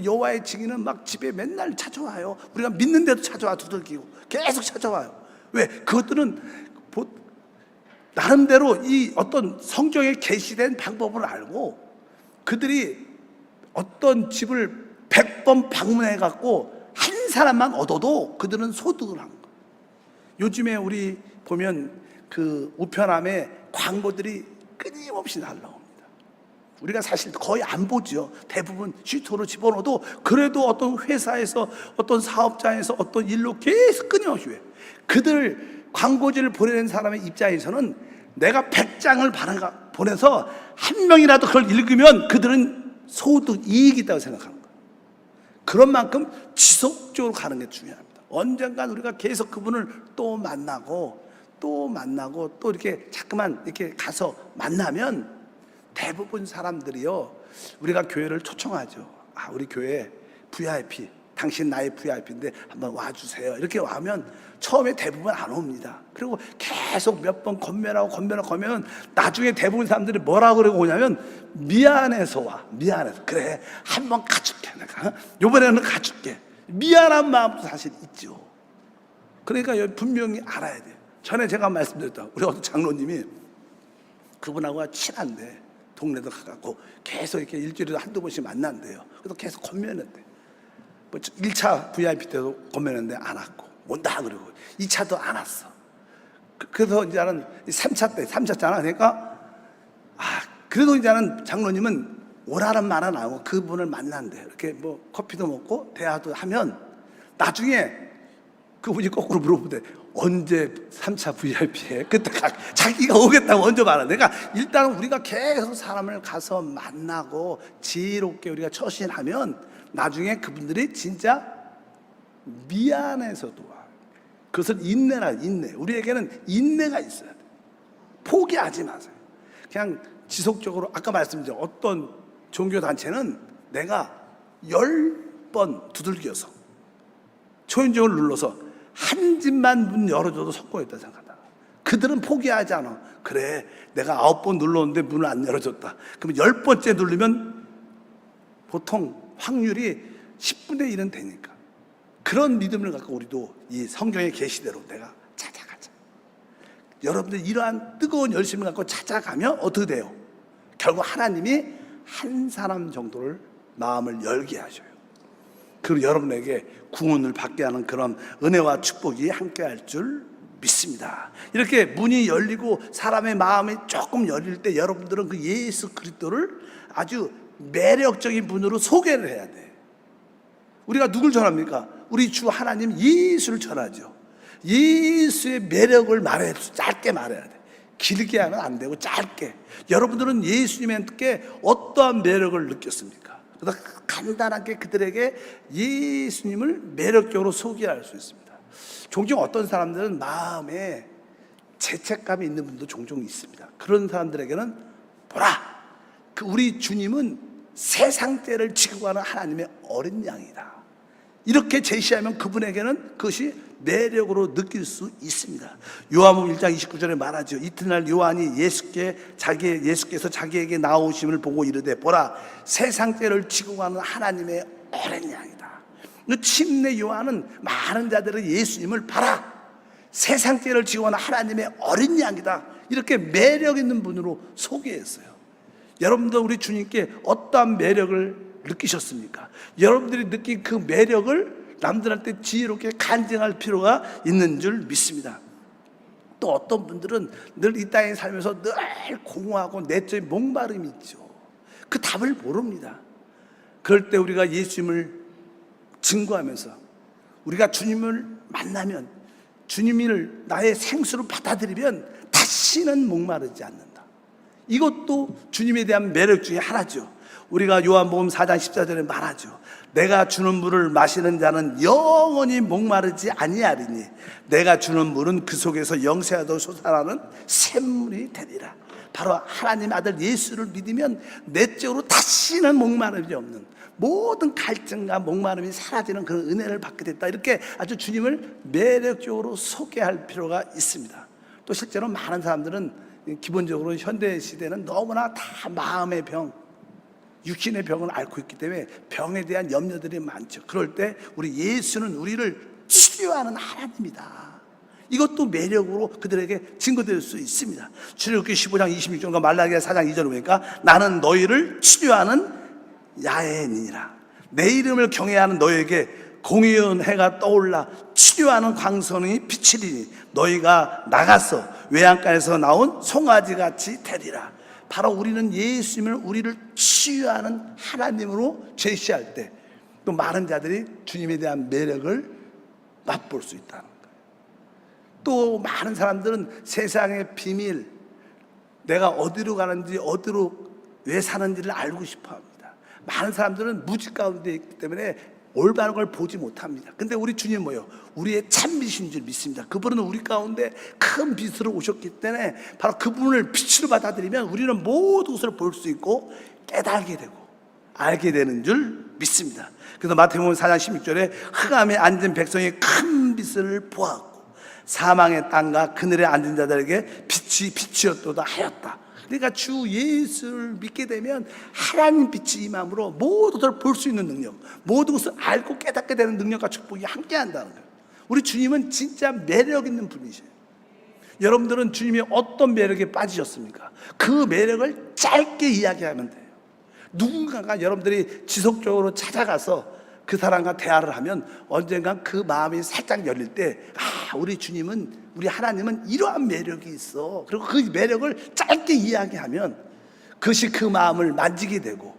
여호와의 증인은 막 집에 맨날 찾아와요. 우리가 믿는데도 찾아와, 두들기고 계속 찾아와요. 왜? 그것들은 나름대로 이 어떤 성경에 게시된 방법을 알고, 그들이 어떤 집을 100번 방문해 갖고 한 사람만 얻어도 그들은 소득을 한 거예요. 요즘에 우리 보면 그 우편함에 광고들이 끊임없이 날라옵니다. 우리가 사실 거의 안 보죠. 대부분 슈터로 집어넣어도 그래도 어떤 회사에서, 어떤 사업장에서 어떤 일로 계속 끊임없이 왜? 그들 광고지를 보내는 사람의 입장에서는 내가 100장을 보내서 한 명이라도 그걸 읽으면 그들은 소득, 이익이 있다고 생각하는 거예요. 그런 만큼 지속적으로 가는 게 중요합니다. 언젠간 우리가 계속 그분을 또 만나고 또 이렇게 자꾸만 이렇게 가서 만나면 대부분 사람들이요, 우리가 교회를 초청하죠. 우리 교회 VIP, 당신 나의 VIP인데 한번 와주세요. 이렇게 와면 처음에 대부분 안 옵니다. 그리고 계속 몇 번 건면하고 나중에 대부분 사람들이 뭐라고 그러고 오냐면 미안해서 와. 미안해서. 그래, 한번 가줄게 내가. 이번에는 가줄게. 미안한 마음도 사실 있죠. 그러니까 분명히 알아야 돼요. 전에 제가 말씀드렸다. 우리 어떤 장로님이 그분하고 친한데 동네도 가갖고 계속 이렇게 일주일에 한두 번씩 만난대요. 그래서 계속 건면했대. 1차 VIP 때도 건면했는데 안 왔고, 온다 그러고 2차도 안 왔어. 그래서 이제는 3차잖아. 그러니까 그래도 이제는 장로님은 오라는 말은 안 하고 그분을 만난대. 이렇게 커피도 먹고 대화도 하면 나중에 그분이 거꾸로 물어보대. 언제 3차 VIP에? 그때 자기가 오겠다고 먼저 말하는데, 그러니까 일단 우리가 계속 사람을 가서 만나고 지혜롭게 우리가 처신하면 나중에 그분들이 진짜 미안해서도 와. 그것을 인내. 우리에게는 인내가 있어야 돼. 포기하지 마세요. 그냥 지속적으로, 아까 말씀드린 어떤 종교단체는 내가 10번 두들겨서 초인종을 눌러서 한 집만 문 열어줘도 성공했다 생각한다. 그들은 포기하지 않아. 그래, 내가 9번 눌렀는데 문을 안 열어줬다. 그러면 10번째 누르면 보통 확률이 10분의 1은 되니까. 그런 믿음을 갖고 우리도 이 성경의 계시대로 내가 찾아가자. 여러분들 이러한 뜨거운 열심을 갖고 찾아가면 어떻게 돼요? 결국 하나님이 한 사람 정도를 마음을 열게 하셔요. 그리고 여러분에게 구원을 받게 하는 그런 은혜와 축복이 함께할 줄 믿습니다. 이렇게 문이 열리고 사람의 마음이 조금 열릴 때 여러분들은 그 예수 그리스도를 아주 매력적인 분으로 소개를 해야 돼. 우리가 누굴 전합니까? 우리 주 하나님 예수를 전하죠. 예수의 매력을 말해야 돼. 짧게 말해야 돼. 길게 하면 안 되고 짧게. 여러분들은 예수님께 어떠한 매력을 느꼈습니까? 그래서 간단하게 그들에게 예수님을 매력적으로 소개할 수 있습니다. 종종 어떤 사람들은 마음에 죄책감이 있는 분도 종종 있습니다. 그런 사람들에게는 보라, 그 우리 주님은 세상 때를 지고 가는 하나님의 어린 양이다. 이렇게 제시하면 그분에게는 그것이 매력으로 느낄 수 있습니다. 요한복음 1장 29절에 말하죠. 이튿날 요한이 예수께서 자기에게 나오심을 보고 이르되 보라, 세상 때를 지고 가는 하나님의 어린 양이다. 침례 요한은 많은 자들의 예수님을 봐라, 세상 때를 지고 가는 하나님의 어린 양이다, 이렇게 매력 있는 분으로 소개했어요. 여러분도 우리 주님께 어떠한 매력을 느끼셨습니까? 여러분들이 느낀 그 매력을 남들한테 지혜롭게 간증할 필요가 있는 줄 믿습니다. 또 어떤 분들은 늘 이 땅에 살면서 늘 공허하고 내적인 목마름이 있죠. 그 답을 모릅니다. 그럴 때 우리가 예수님을 증거하면서 우리가 주님을 만나면, 주님을 나의 생수로 받아들이면 다시는 목마르지 않는다. 이것도 주님에 대한 매력 중에 하나죠. 우리가 요한복음 4장 14절에 말하죠. 내가 주는 물을 마시는 자는 영원히 목마르지 아니하리니 내가 주는 물은 그 속에서 영생하도록 솟아나는 샘물이 되리라. 바로 하나님 아들 예수를 믿으면 내적으로 다시는 목마름이 없는, 모든 갈증과 목마름이 사라지는 그런 은혜를 받게 됐다. 이렇게 아주 주님을 매력적으로 소개할 필요가 있습니다. 또 실제로 많은 사람들은 기본적으로 현대 시대는 너무나 다 마음의 병, 육신의 병을 앓고 있기 때문에 병에 대한 염려들이 많죠. 그럴 때 우리 예수는 우리를 치료하는 하나님이다. 이것도 매력으로 그들에게 증거될 수 있습니다. 출애굽기 15장 26절과 말라기야 4장 2절을 보니까 나는 너희를 치료하는 야훼니라. 내 이름을 경외하는 너희에게 공의로운 해가 떠올라 치료하는 광선이 비치리니 너희가 나가서 외양간에서 나온 송아지같이 되리라. 바로 우리는 예수님을 우리를 치유하는 하나님으로 제시할 때 또 많은 자들이 주님에 대한 매력을 맛볼 수 있다는 거예요. 또 많은 사람들은 세상의 비밀, 내가 어디로 가는지 어디로 왜 사는지를 알고 싶어 합니다. 많은 사람들은 무지 가운데 있기 때문에 올바른 걸 보지 못합니다. 근데 우리 주님 뭐예요? 우리의 참빛인 줄 믿습니다. 그분은 우리 가운데 큰 빛으로 오셨기 때문에 바로 그분을 빛으로 받아들이면 우리는 모든 것을 볼 수 있고 깨달게 되고 알게 되는 줄 믿습니다. 그래서 마태복음 4장 16절에 흑암에 앉은 백성이 큰 빛을 보았고 사망의 땅과 그늘에 앉은 자들에게 빛이 빛이었도다 하였다. 그러니까 주 예수를 믿게 되면 하나님 빛이 임함으로 모든 것을 볼 수 있는 능력, 모든 것을 알고 깨닫게 되는 능력과 축복이 함께 한다는 거예요. 우리 주님은 진짜 매력 있는 분이세요. 여러분들은 주님이 어떤 매력에 빠지셨습니까? 그 매력을 짧게 이야기하면 돼요. 누군가가 여러분들이 지속적으로 찾아가서 그 사람과 대화를 하면 언젠가 그 마음이 살짝 열릴 때, 아, 우리 주님은, 우리 하나님은 이러한 매력이 있어. 그리고 그 매력을 짧게 이야기하면 그것이 그 마음을 만지게 되고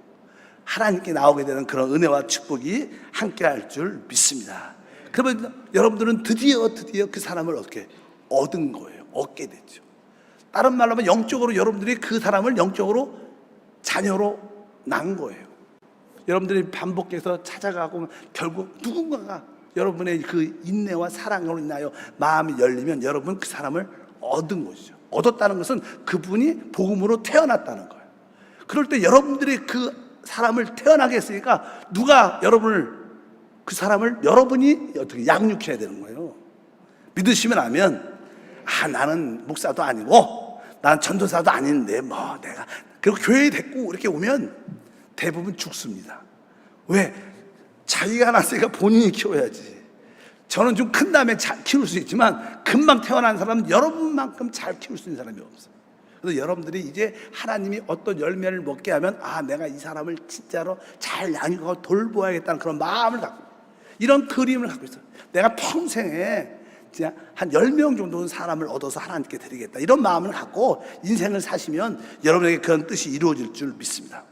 하나님께 나오게 되는 그런 은혜와 축복이 함께 할 줄 믿습니다. 그러면 여러분들은 드디어 그 사람을 어떻게 얻은 거예요. 얻게 됐죠. 다른 말로 하면 영적으로 여러분들이 그 사람을 영적으로 자녀로 낳은 거예요. 여러분들이 반복해서 찾아가고 결국 누군가가 여러분의 그 인내와 사랑으로 인하여 마음이 열리면 여러분 그 사람을 얻은 것이죠. 얻었다는 것은 그분이 복음으로 태어났다는 거예요. 그럴 때 여러분들이 그 사람을 태어나게 했으니까 누가 그 사람을 여러분이 어떻게 양육해야 되는 거예요. 믿으시면 하면, 아, 나는 목사도 아니고 나는 전도사도 아닌데 뭐 내가, 그리고 교회에 데리고 이렇게 오면 대부분 죽습니다. 왜? 자기가 낳았으니까 본인이 키워야지. 저는 좀 큰 다음에 잘 키울 수 있지만 금방 태어난 사람은 여러분만큼 잘 키울 수 있는 사람이 없어요. 그래서 여러분들이 이제 하나님이 어떤 열매를 먹게 하면, 아, 내가 이 사람을 진짜로 잘 양육하고 돌보아야겠다는 그런 마음을 갖고, 이런 그림을 갖고 있어요. 내가 평생에 그냥 한 10명 정도는 사람을 얻어서 하나님께 드리겠다, 이런 마음을 갖고 인생을 사시면 여러분에게 그런 뜻이 이루어질 줄 믿습니다.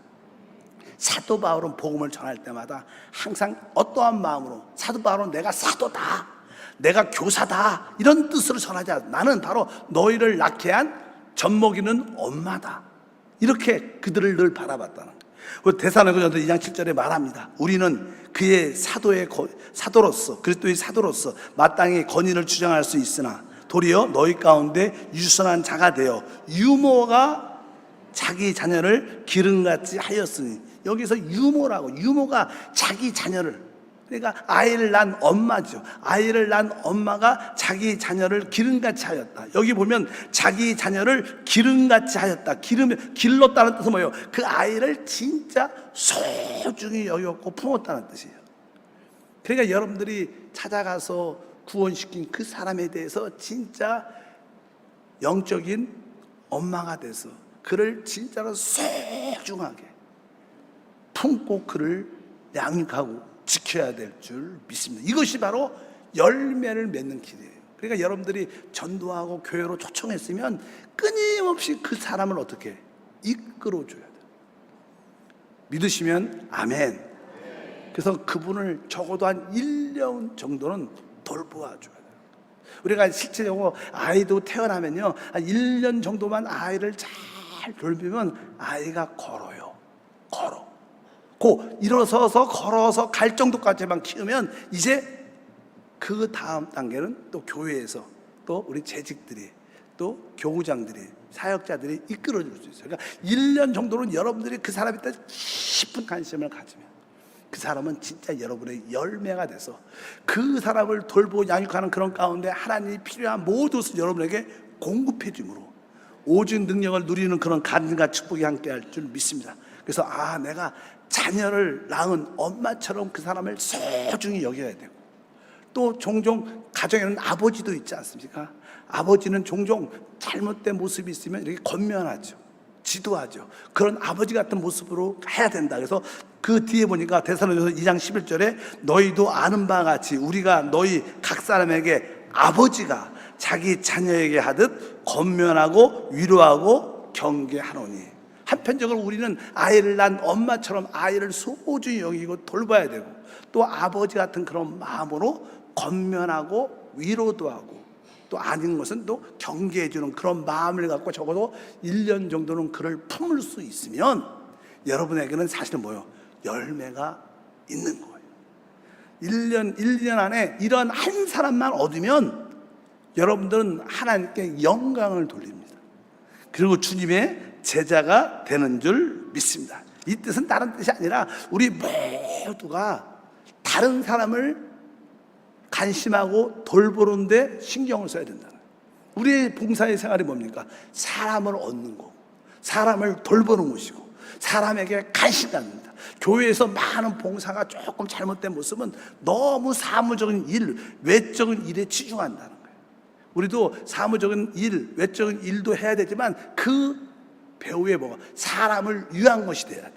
사도 바울은 복음을 전할 때마다 항상 어떠한 마음으로, 사도 바울은 내가 사도다, 내가 교사다, 이런 뜻으로 전하지 않아. 나는 바로 너희를 낳게 한 젖먹이는 엄마다, 이렇게 그들을 늘 바라봤다는 거예요. 데살로니가전서 2장 7절에 말합니다. 우리는 그의 사도로서, 그리스도의 사도로서 마땅히 권위를 주장할 수 있으나 도리어 너희 가운데 유선한 자가 되어 유모가 자기 자녀를 기름같이 하였으니, 여기서 유모가 자기 자녀를, 그러니까 아이를 낳은 엄마죠. 아이를 낳은 엄마가 자기 자녀를 기름같이 하였다. 여기 보면 자기 자녀를 기름같이 하였다. 길렀다는 뜻은 뭐예요? 그 아이를 진짜 소중히 여겼고 품었다는 뜻이에요. 그러니까 여러분들이 찾아가서 구원시킨 그 사람에 대해서 진짜 영적인 엄마가 돼서 그를 진짜로 소중하게 품고 그를 양육하고 지켜야 될 줄 믿습니다. 이것이 바로 열매를 맺는 길이에요. 그러니까 여러분들이 전도하고 교회로 초청했으면 끊임없이 그 사람을 어떻게 이끌어줘야 돼요. 믿으시면 아멘. 그래서 그분을 적어도 한 1년 정도는 돌보아줘야 돼요. 우리가 실제적으로 아이도 태어나면요, 한 1년 정도만 아이를 잘 돌보면 아이가 걸어요. 일어서서 걸어서 갈 정도까지만 키우면 이제 그 다음 단계는 또 교회에서 또 우리 재직들이, 또 교구장들이, 사역자들이 이끌어줄 수 있어요. 그러니까 1년 정도는 여러분들이 그 사람에 대해 깊은 관심을 가지면 그 사람은 진짜 여러분의 열매가 돼서 그 사람을 돌보고 양육하는 그런 가운데 하나님이 필요한 모든 것을 여러분에게 공급해 줌으로 오직 능력을 누리는 그런 간증과 축복이 함께할 줄 믿습니다. 그래서 내가 자녀를 낳은 엄마처럼 그 사람을 소중히 여겨야 되고, 또 종종 가정에는 아버지도 있지 않습니까? 아버지는 종종 잘못된 모습이 있으면 이렇게 권면하죠, 지도하죠. 그런 아버지 같은 모습으로 해야 된다. 그래서 그 뒤에 보니까 데살로니가서 2장 11절에 너희도 아는 바와 같이 우리가 너희 각 사람에게 아버지가 자기 자녀에게 하듯 권면하고 위로하고 경계하노니, 한편적으로 우리는 아이를 낳은 엄마처럼 아이를 소중히 여기고 돌봐야 되고, 또 아버지 같은 그런 마음으로 권면하고 위로도 하고, 또 아닌 것은 또 경계해주는 그런 마음을 갖고 적어도 1년 정도는 그를 품을 수 있으면 여러분에게는 사실은 뭐예요? 열매가 있는 거예요. 1년 안에 이런 한 사람만 얻으면 여러분들은 하나님께 영광을 돌립니다. 그리고 주님의 제자가 되는 줄 믿습니다. 이 뜻은 다른 뜻이 아니라 우리 모두가 다른 사람을 간심하고 돌보는데 신경을 써야 된다는 거예요. 우리의 봉사의 생활이 뭡니까? 사람을 얻는 거고, 사람을 돌보는 것이고, 사람에게 간식 갖는다. 교회에서 많은 봉사가 조금 잘못된 모습은 너무 사무적인 일, 외적인 일에 치중한다는 거예요. 우리도 사무적인 일, 외적인 일도 해야 되지만 그 배후에 뭐가 사람을 위한 것이 돼야 돼.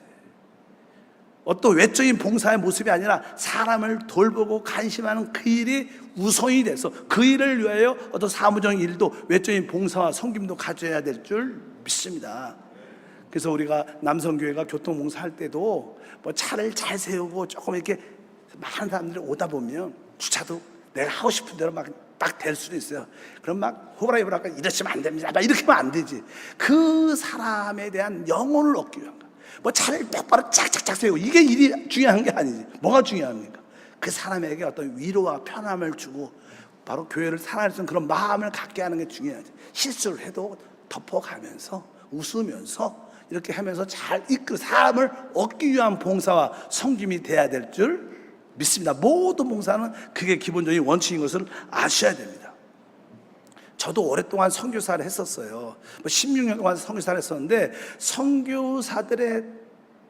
어떤 외적인 봉사의 모습이 아니라 사람을 돌보고 간심하는 그 일이 우선이 돼서 그 일을 위하여 어떤 사무적인 일도 외적인 봉사와 섬김도 가져야 될 줄 믿습니다. 그래서 우리가 남성교회가 교통봉사할 때도 뭐 차를 잘 세우고 조금 이렇게 많은 사람들이 오다 보면 주차도 내가 하고 싶은 대로 막 될 수도 있어요. 그럼 막 호브라이브라까 이러시면 안 됩니다, 막 이렇게 하면 안 되지. 그 사람에 대한 영혼을 얻기 위한 거. 뭐 차를 똑바로 짝짝짝 세우고 이게 일이 중요한 게 아니지. 뭐가 중요합니까? 그 사람에게 어떤 위로와 편함을 주고 바로 교회를 사랑할 수 있는 그런 마음을 갖게 하는 게 중요하지. 실수를 해도 덮어가면서 웃으면서 이렇게 하면서 잘 이끌어 사람을 얻기 위한 봉사와 섬김이 돼야 될 줄 믿습니다. 모든 봉사는 그게 기본적인 원칙인 것을 아셔야 됩니다. 저도 오랫동안 선교사를 했었어요. 16년 동안 선교사를 했었는데, 선교사들의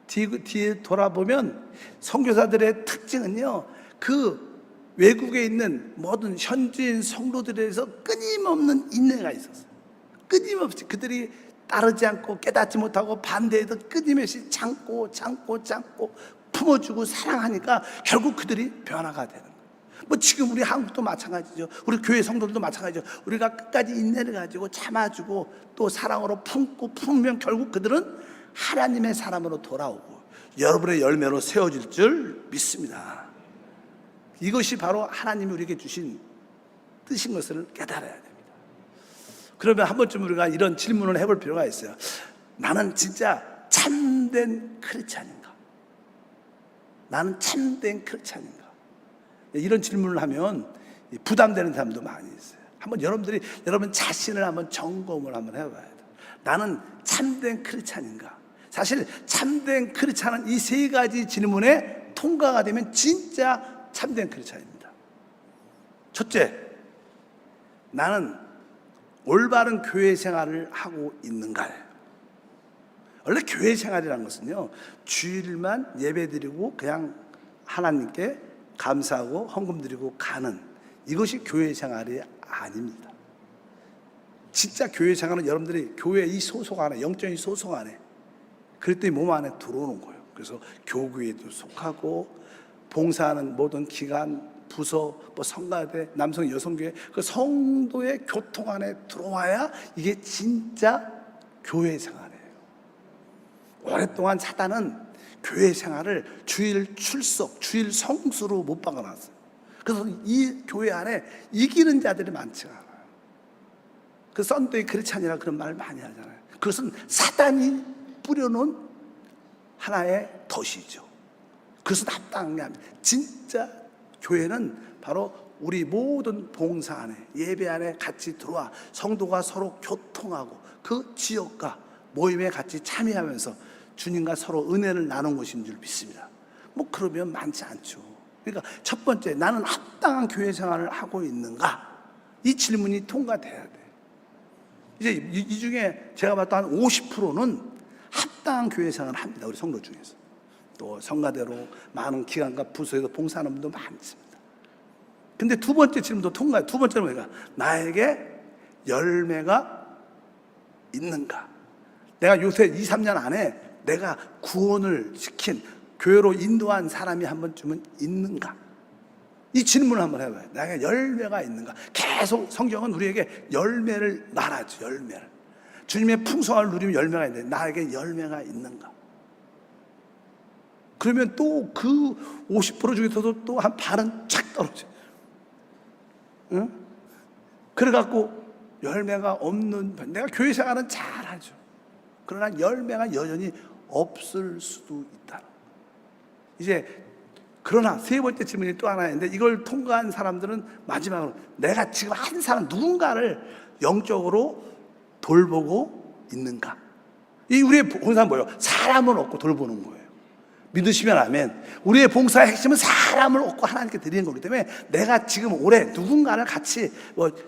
뒤에 돌아보면 선교사들의 특징은요, 그 외국에 있는 모든 현지인 성도들에 대해서 끊임없는 인내가 있었어요. 끊임없이 그들이 따르지 않고 깨닫지 못하고 반대해도 끊임없이 참고 품어주고 사랑하니까 결국 그들이 변화가 되는 거예요. 뭐 지금 우리 한국도 마찬가지죠. 우리 교회 성도들도 마찬가지죠. 우리가 끝까지 인내를 가지고 참아주고 또 사랑으로 품고 품으면 결국 그들은 하나님의 사람으로 돌아오고, 여러분의 열매로 세워질 줄 믿습니다. 이것이 바로 하나님이 우리에게 주신 뜻인 것을 깨달아야 됩니다. 그러면 한 번쯤 우리가 이런 질문을 해볼 필요가 있어요. 나는 진짜 참된 크리스찬인가? 나는 참된 크리스찬인가? 이런 질문을 하면 부담되는 사람도 많이 있어요. 한번 여러분 자신을 한번 점검을 한번 해봐야 돼요. 나는 참된 크리스찬인가? 사실 참된 크리스찬은 이 세 가지 질문에 통과가 되면 진짜 참된 크리스찬입니다. 첫째, 나는 올바른 교회 생활을 하고 있는가? 원래 교회 생활이라는 것은요, 주일만 예배드리고 그냥 하나님께 감사하고 헌금 드리고 가는, 이것이 교회 생활이 아닙니다. 진짜 교회 생활은 여러분들이 교회 이 소속 안에, 영적인 소속 안에, 그랬더니 몸 안에 들어오는 거예요. 그래서 교구에도 속하고, 봉사하는 모든 기관, 부서, 성가대, 남성, 여성교회, 그 성도의 교통 안에 들어와야 이게 진짜 교회 생활이에요. 오랫동안 사단은 교회 생활을 주일 출석, 주일 성수로 못 박아놨어요. 그래서 이 교회 안에 이기는 자들이 많지 않아요. 그 썬데이 크리스찬이라 그런 말을 많이 하잖아요. 그것은 사단이 뿌려놓은 하나의 덫이죠. 그래서 합당한 게 아닙니다. 진짜 교회는 바로 우리 모든 봉사 안에, 예배 안에 같이 들어와 성도가 서로 교통하고 그 지역과 모임에 같이 참여하면서 주님과 서로 은혜를 나눈 것인 줄 믿습니다. 그러면 많지 않죠. 그러니까 첫 번째, 나는 합당한 교회 생활을 하고 있는가? 이 질문이 통과돼야 돼. 이제 이 중에 제가 봤던 한 50%는 합당한 교회 생활을 합니다. 우리 성도 중에서. 또 성가대로 많은 기관과 부서에서 봉사하는 분도 많습니다. 근데 두 번째 질문도 통과해요. 두 번째는 뭐가? 나에게 열매가 있는가? 내가 요새 2, 3년 안에 내가 구원을 시킨, 교회로 인도한 사람이 한 번쯤은 있는가? 이 질문을 한번 해봐요. 나에게 열매가 있는가? 계속 성경은 우리에게 열매를 말하죠. 열매를. 주님의 풍성함을 누리면 열매가 있는데 나에게 열매가 있는가? 그러면 또 그 50% 중에서도 또 한 반은 착 떨어져요. 응? 그래갖고 열매가 없는, 내가 교회 생활은 잘하죠. 그러나 열매가 여전히 없을 수도 있다. 이제 그러나 세 번째 질문이 또 하나 있는데, 이걸 통과한 사람들은 마지막으로 내가 지금 한 사람 누군가를 영적으로 돌보고 있는가? 이 우리의 봉사는 뭐예요? 사람을 얻고 돌보는 거예요. 믿으시면 아멘. 우리의 봉사의 핵심은 사람을 얻고 하나님께 드리는 거기 때문에 내가 지금 올해 누군가를 같이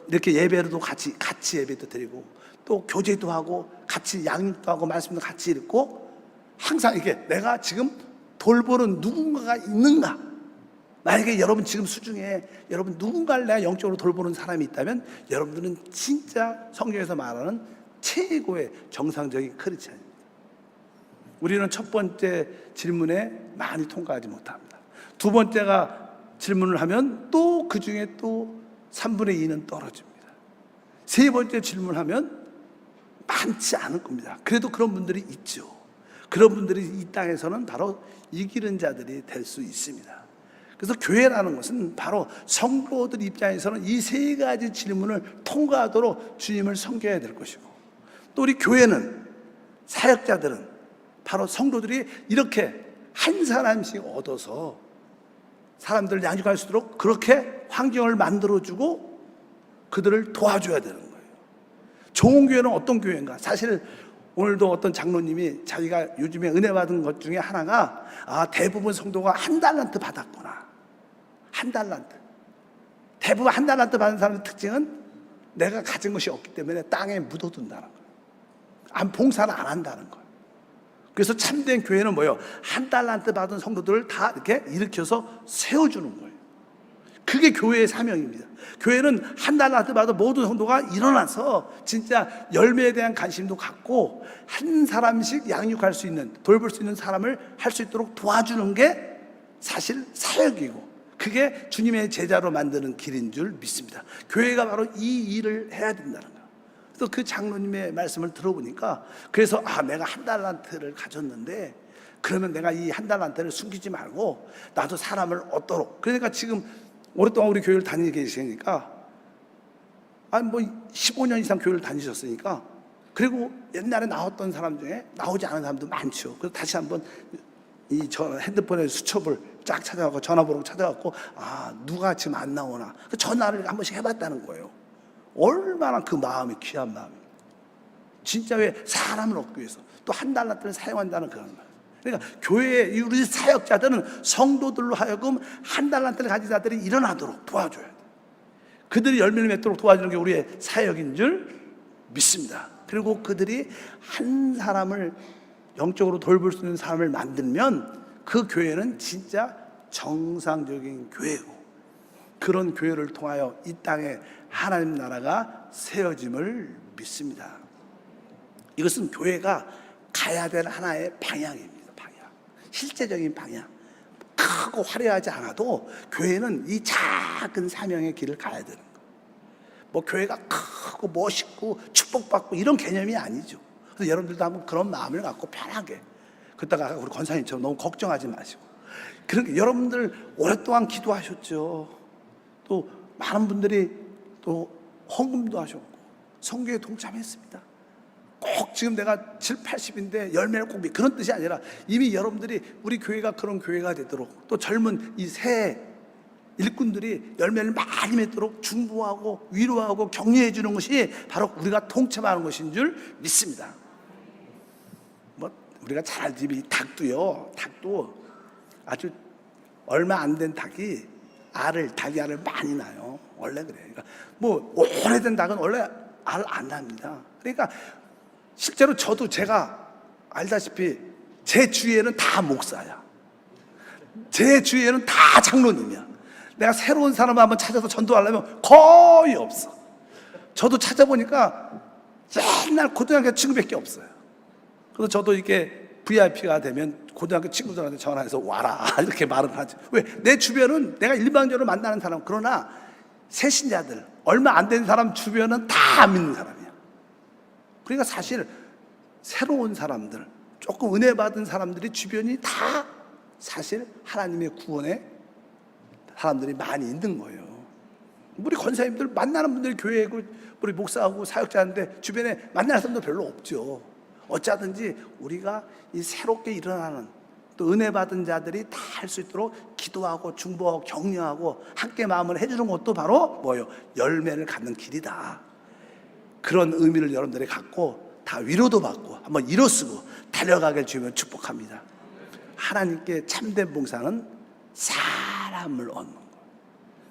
이렇게 예배로도 같이 예배도 드리고 또 교제도 하고 같이 양육도 하고 말씀도 같이 읽고 항상 이렇게 내가 지금 돌보는 누군가가 있는가? 만약에 여러분 지금 수중에 여러분 누군가를 내가 영적으로 돌보는 사람이 있다면 여러분들은 진짜 성경에서 말하는 최고의 정상적인 크리스찬입니다. 우리는 첫 번째 질문에 많이 통과하지 못합니다. 두 번째가 질문을 하면 또 그 중에 또 3분의 2는 떨어집니다. 세 번째 질문을 하면 많지 않을 겁니다. 그래도 그런 분들이 있죠. 그런 분들이 이 땅에서는 바로 이기는 자들이 될 수 있습니다. 그래서 교회라는 것은 바로 성도들 입장에서는 이 세 가지 질문을 통과하도록 주님을 섬겨야 될 것이고, 또 우리 교회는, 사역자들은 바로 성도들이 이렇게 한 사람씩 얻어서 사람들을 양육할 수 있도록 그렇게 환경을 만들어주고 그들을 도와줘야 되는 거예요. 좋은 교회는 어떤 교회인가? 사실 오늘도 어떤 장로님이 자기가 요즘에 은혜 받은 것 중에 하나가 대부분 성도가 한 달란트 받았구나. 한 달란트. 대부분 한 달란트 받은 사람의 특징은 내가 가진 것이 없기 때문에 땅에 묻어둔다는 거예요. 봉사를 안 한다는 거예요. 그래서 참된 교회는 뭐예요? 한 달란트 받은 성도들을 다 이렇게 일으켜서 세워주는 거예요. 그게 교회의 사명입니다. 교회는 한 달란트 받은 모든 성도가 일어나서 진짜 열매에 대한 관심도 갖고 한 사람씩 양육할 수 있는, 돌볼 수 있는 사람을 할 수 있도록 도와주는 게 사실 사역이고, 그게 주님의 제자로 만드는 길인 줄 믿습니다. 교회가 바로 이 일을 해야 된다는 거예요. 그래서 그 장로님의 말씀을 들어보니까, 그래서 내가 한 달란트를 가졌는데 그러면 내가 이 한 달란트를 숨기지 말고 나도 사람을 얻도록. 그러니까 지금 오랫동안 우리 교회를 다니게 계시니까 뭐 15년 이상 교회를 다니셨으니까, 그리고 옛날에 나왔던 사람 중에 나오지 않은 사람도 많죠. 그래서 다시 한번 이 핸드폰에 수첩을 쫙 찾아가고 전화번호 찾아갖고 누가 지금 안 나오나 그 전화를 한 번씩 해봤다는 거예요. 얼마나 그 마음이 귀한 마음이에요. 진짜 왜 사람을 얻기 위해서 또 한 달란트를 사용한다는 그런 말. 그러니까 교회의 우리 사역자들은 성도들로 하여금 한 달란트를 가진 자들이 일어나도록 도와줘야 돼. 그들이 열매를 맺도록 도와주는 게 우리의 사역인 줄 믿습니다. 그리고 그들이 한 사람을 영적으로 돌볼 수 있는 사람을 만들면 그 교회는 진짜 정상적인 교회고, 그런 교회를 통하여 이 땅에 하나님 나라가 세워짐을 믿습니다. 이것은 교회가 가야 될 하나의 방향입니다. 방향, 실제적인 방향. 크고 화려하지 않아도 교회는 이 작은 사명의 길을 가야 되는 거예요. 뭐 교회가 크고 멋있고 축복받고 이런 개념이 아니죠. 그래서 여러분들도 한번 그런 마음을 갖고 편하게, 그러다가 우리 권사님처럼 너무 걱정하지 마시고, 그러니까 여러분들 오랫동안 기도하셨죠. 또 많은 분들이 또 헌금도 하셨고 선교에 동참했습니다. 꼭 지금 내가 7, 80인데 열매를 꼭 그런 뜻이 아니라 이미 여러분들이 우리 교회가 그런 교회가 되도록, 또 젊은 이 새 일꾼들이 열매를 많이 맺도록 중보하고 위로하고 격려해 주는 것이 바로 우리가 동참하는 것인 줄 믿습니다. 뭐 우리가 잘 알지, 이 닭도요, 닭도 아주 얼마 안 된 닭이 닭이 알을 많이 낳아요. 원래 그래. 그러니까 뭐 오래된 닭은 원래 알 안 납니다. 그러니까 실제로 저도 제가 알다시피 제 주위에는 다 목사야. 제 주위에는 다 장로님이야. 내가 새로운 사람을 한번 찾아서 전도하려면 거의 없어. 저도 찾아보니까 맨날 고등학교 친구밖에 없어요. 그래서 저도 이렇게 VIP가 되면 고등학교 친구들한테 전화해서 와라 이렇게 말을 하죠. 왜? 내 주변은 내가 일방적으로 만나는 사람, 그러나 새신자들, 얼마 안 된 사람 주변은 다 안 믿는 사람이야. 그러니까 사실 새로운 사람들, 조금 은혜 받은 사람들이 주변이 다 사실 하나님의 구원에 사람들이 많이 있는 거예요. 우리 권사님들 만나는 분들이 교회고 우리 목사하고 사역자인데 주변에 만나는 사람도 별로 없죠. 어쩌든지 우리가 이 새롭게 일어나는 또 은혜 받은 자들이 다 할 수 있도록 기도하고 중보하고 격려하고 함께 마음을 해주는 것도 바로 뭐예요? 열매를 갖는 길이다. 그런 의미를 여러분들이 갖고 다 위로도 받고 한번 일어서고 달려가길 주면 축복합니다. 하나님께 참된 봉사는 사람을 얻는 거예요.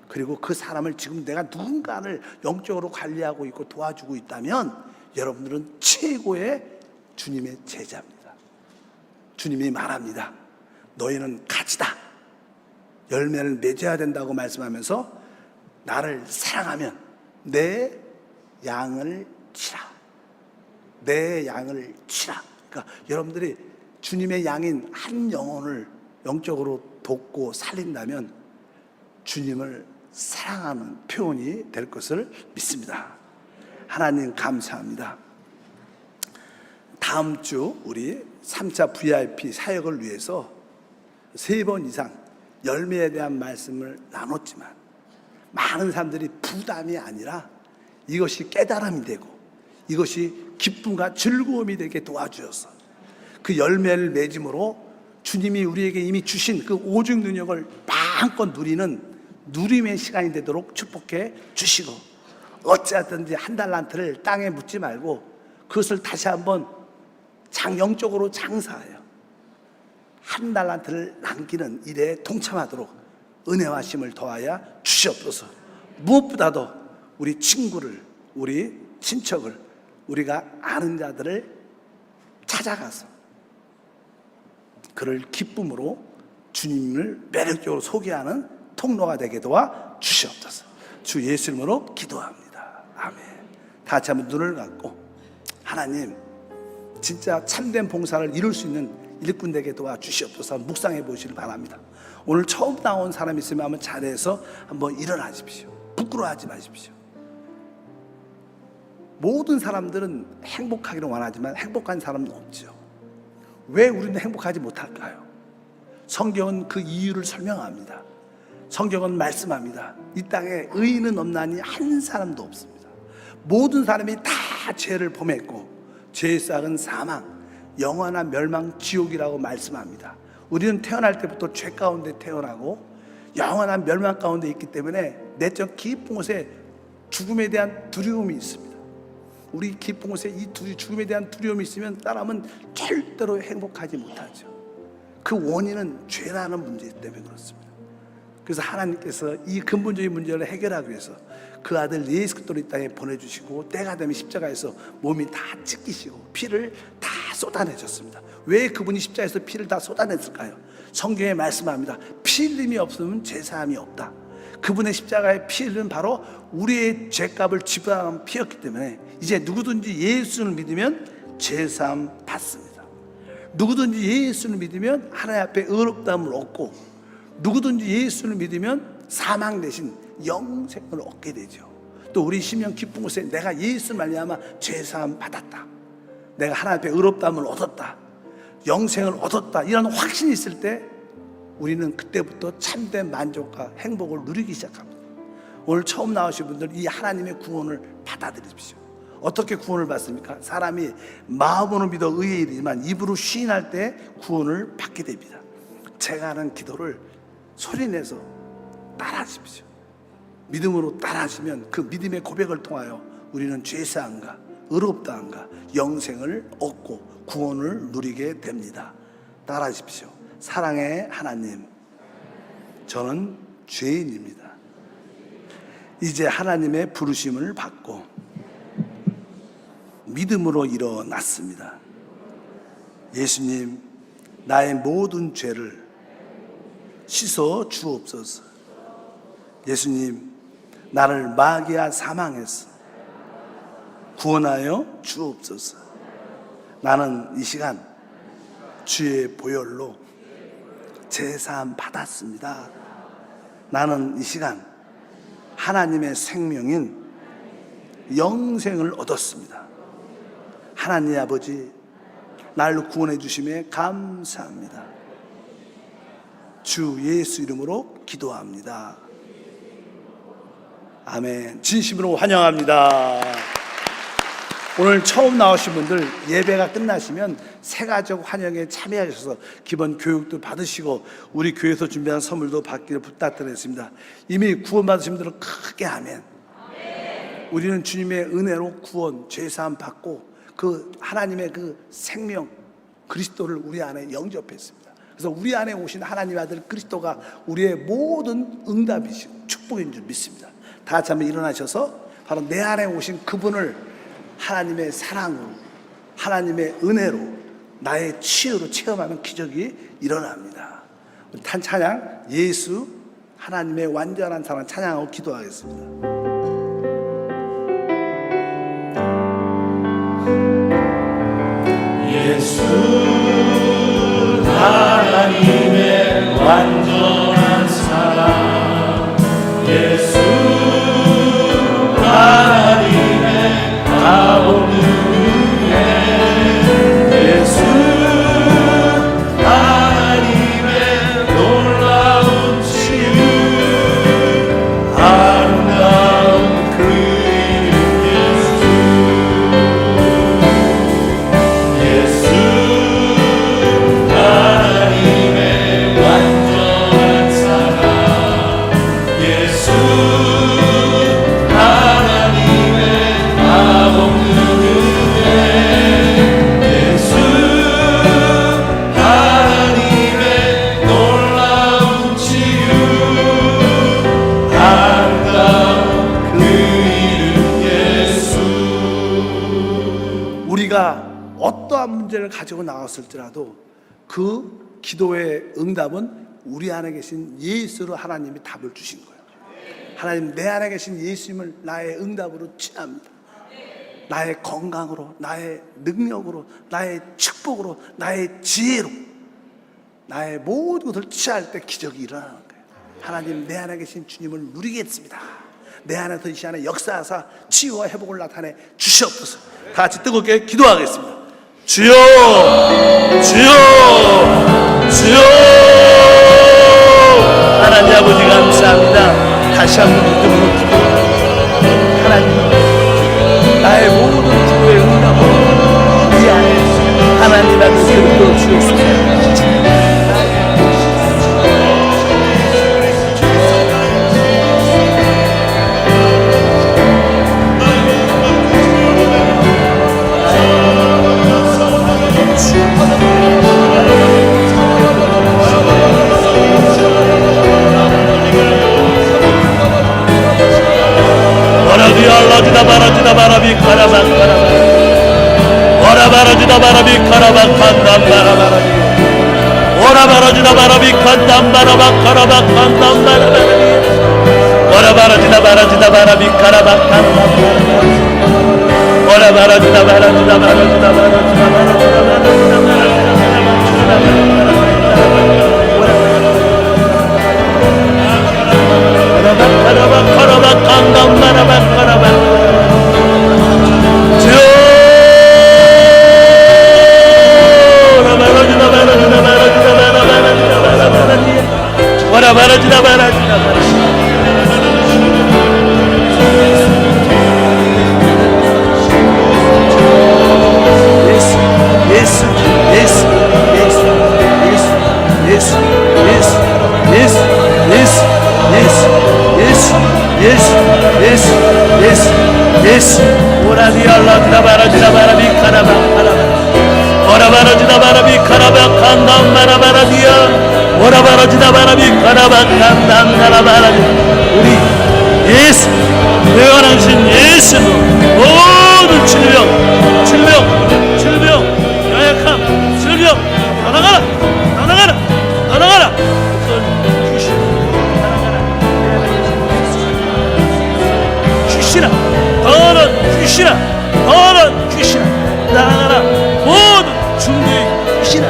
그리고 그 사람을 지금 내가 누군가를 영적으로 관리하고 있고 도와주고 있다면 여러분들은 최고의 주님의 제자입니다. 주님이 말합니다. 너희는 가지다. 열매를 맺어야 된다고 말씀하면서 나를 사랑하면 내 양을 치라. 내 양을 치라. 그러니까 여러분들이 주님의 양인 한 영혼을 영적으로 돕고 살린다면 주님을 사랑하는 표현이 될 것을 믿습니다. 하나님 감사합니다. 다음 주 우리 3차 VIP 사역을 위해서 3번 이상 열매에 대한 말씀을 나눴지만 많은 사람들이 부담이 아니라 이것이 깨달음이 되고 이것이 기쁨과 즐거움이 되게 도와주셔서 그 열매를 맺음으로 주님이 우리에게 이미 주신 그 오직 능력을 마음껏 누리는 누림의 시간이 되도록 축복해 주시고, 어찌하든지 한 달란트를 땅에 묻지 말고 그것을 다시 한번 영적으로 장사하여 한 달란트를 남기는 일에 동참하도록 은혜와 힘을 더하여 주시옵소서. 무엇보다도 우리 친구를, 우리 친척을, 우리가 아는 자들을 찾아가서 그를 기쁨으로 주님을 매력적으로 소개하는 통로가 되게 도와 주시옵소서. 주 예수 이름으로 기도합니다. 아멘. 다 같이 한번 눈을 감고 하나님 진짜 참된 봉사를 이룰 수 있는 일꾼 되게 도와 주시옵소서. 묵상해 보시길 바랍니다. 오늘 처음 나온 사람 있으면 한번 자리에서 한번 일어나십시오. 부끄러워하지 마십시오. 모든 사람들은 행복하기를 원하지만 행복한 사람은 없죠. 왜 우리는 행복하지 못할까요? 성경은 그 이유를 설명합니다. 성경은 말씀합니다. 이 땅에 의인은 없나니 한 사람도 없습니다. 모든 사람이 다 죄를 범했고 죄의 싹은 사망, 영원한 멸망, 지옥이라고 말씀합니다. 우리는 태어날 때부터 죄 가운데 태어나고 영원한 멸망 가운데 있기 때문에 내적 깊은 곳에 죽음에 대한 두려움이 있습니다. 우리 깊은 곳에 이 죽음에 대한 두려움이 있으면 사람은 절대로 행복하지 못하죠. 그 원인은 죄라는 문제 때문에 그렇습니다. 그래서 하나님께서 이 근본적인 문제를 해결하기 위해서 그 아들 예수 그리스도를 이 땅에 보내주시고 때가 되면 십자가에서 몸이 다 찢기시고 피를 다 쏟아내셨습니다. 왜 그분이 십자가에서 피를 다 쏟아냈을까요? 성경에 말씀합니다. 피 흘림이 없으면 제사함이 없다. 그분의 십자가의 피 흘림은 바로 우리의 죄값을 지불한 피였기 때문에 이제 누구든지 예수를 믿으면 제사함 받습니다. 누구든지 예수를 믿으면 하나님 앞에 의롭다함을 얻고 누구든지 예수를 믿으면 사망 대신 영생을 얻게 되죠. 또 우리 심령 깊은 곳에 내가 예수를 말미암아 죄사함 받았다, 내가 하나님 앞에 의롭다함을 얻었다, 영생을 얻었다, 이런 확신이 있을 때 우리는 그때부터 참된 만족과 행복을 누리기 시작합니다. 오늘 처음 나오신 분들 이 하나님의 구원을 받아들이십시오. 어떻게 구원을 받습니까? 사람이 마음으로 믿어 의에 이르지만 입으로 시인할 때 구원을 받게 됩니다. 제가 하는 기도를 소리내서 따라하십시오. 믿음으로 따라하시면 그 믿음의 고백을 통하여 우리는 죄사함과 의롭다함과 영생을 얻고 구원을 누리게 됩니다. 따라하십시오. 사랑의 하나님, 저는 죄인입니다. 이제 하나님의 부르심을 받고 믿음으로 일어났습니다. 예수님, 나의 모든 죄를 씻어 주옵소서. 예수님, 나를 마귀와 사망에서 구원하여 주옵소서. 나는 이 시간 주의 보혈로 제사함 받았습니다. 나는 이 시간 하나님의 생명인 영생을 얻었습니다. 하나님 아버지, 나를 구원해 주심에 감사합니다. 주 예수 이름으로 기도합니다. 아멘. 진심으로 환영합니다. 오늘 처음 나오신 분들 예배가 끝나시면 새가족 환영에 참여하셔서 기본 교육도 받으시고 우리 교회에서 준비한 선물도 받기를 부탁드리겠습니다. 이미 구원받으신 분들은 크게 아멘. 우리는 주님의 은혜로 구원, 죄사함 받고 그 하나님의 그 생명 그리스도를 우리 안에 영접했습니다. 그래서 우리 안에 오신 하나님의 아들 그리스도가 우리의 모든 응답이시고 축복인 줄 믿습니다. 다 같이 한번 일어나셔서 바로 내 안에 오신 그분을 하나님의 사랑으로, 하나님의 은혜로, 나의 치유로 체험하는 기적이 일어납니다. 우리 찬양 예수 하나님의 완전한 사랑 찬양하고 기도하겠습니다. 예수 하나님의 완전한 사랑, 예수 하나님의 다 보는 은혜, 예수 하나님의 놀라운 치유, 아름다운 그 이름 예수, 하나님의 완전한 사랑, 예수 하나님의 다 먹는 은혜, 예수 하나님의 놀라운 치유, 아름다운 그 이름 예수. 우리가 어떠한 문제를 가지고 나왔을지라도 그 기도의 응답은 우리 안에 계신 예수로 하나님이 답을 주신 거예요. 하나님, 내 안에 계신 예수님을 나의 응답으로 취합니다. 나의 건강으로, 나의 능력으로, 나의 축복으로, 나의 지혜로, 나의 모든 것을 취할 때 기적이 일어나는 거예요. 하나님, 내 안에 계신 주님을 누리겠습니다. 내 안에서 이 시간에 역사하사 치유와 회복을 나타내 주시옵소서. 다 같이 뜨겁게 기도하겠습니다. 주여, 주여, 주여. 하나님 아버지 감사합니다. 다시 한번 믿음으로 기도합니다. 하나님, 나의 모든 기도의 응답을 이 안에 하나님이라는 이름으로 주옵소서. 와라비알라지다 바라지다 바라비 카라바 카라바 와라바라지다 바라비 카라바 칸담 바라바라비 와라바라지다 바라비 칸담 바라바 카라바 칸담 바라바라비 와라바라지다 바라지다 바라비 카라바 칸담 와라바라지다 바라지다 바라지다 바라지다 카라바 카라바 칸담 바라바 카라바 바라지다 바라지다 예수 예수 예수 예수 예수 예수 예수 예수 예수 예수 예수 예수 예수 예수 오라디알라지다 바라지다 바라비 카라바 카라바 오라바라지다 바라비 카라바 칸담 바라바라디야 오라바라지다 바라비 카라바 칸담 바라바라디 우리 예수 대원하신 예수는 모든 질병 연약함 질병 떠나가라 떠나가라 떠나가라 귀신아 더는 귀신아 더는 귀신아 나가라 모든 중도의 귀신아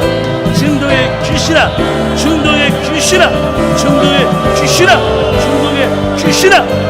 중도의 귀신아 중도의 귀신아 중도의 귀신아 중도의 귀신아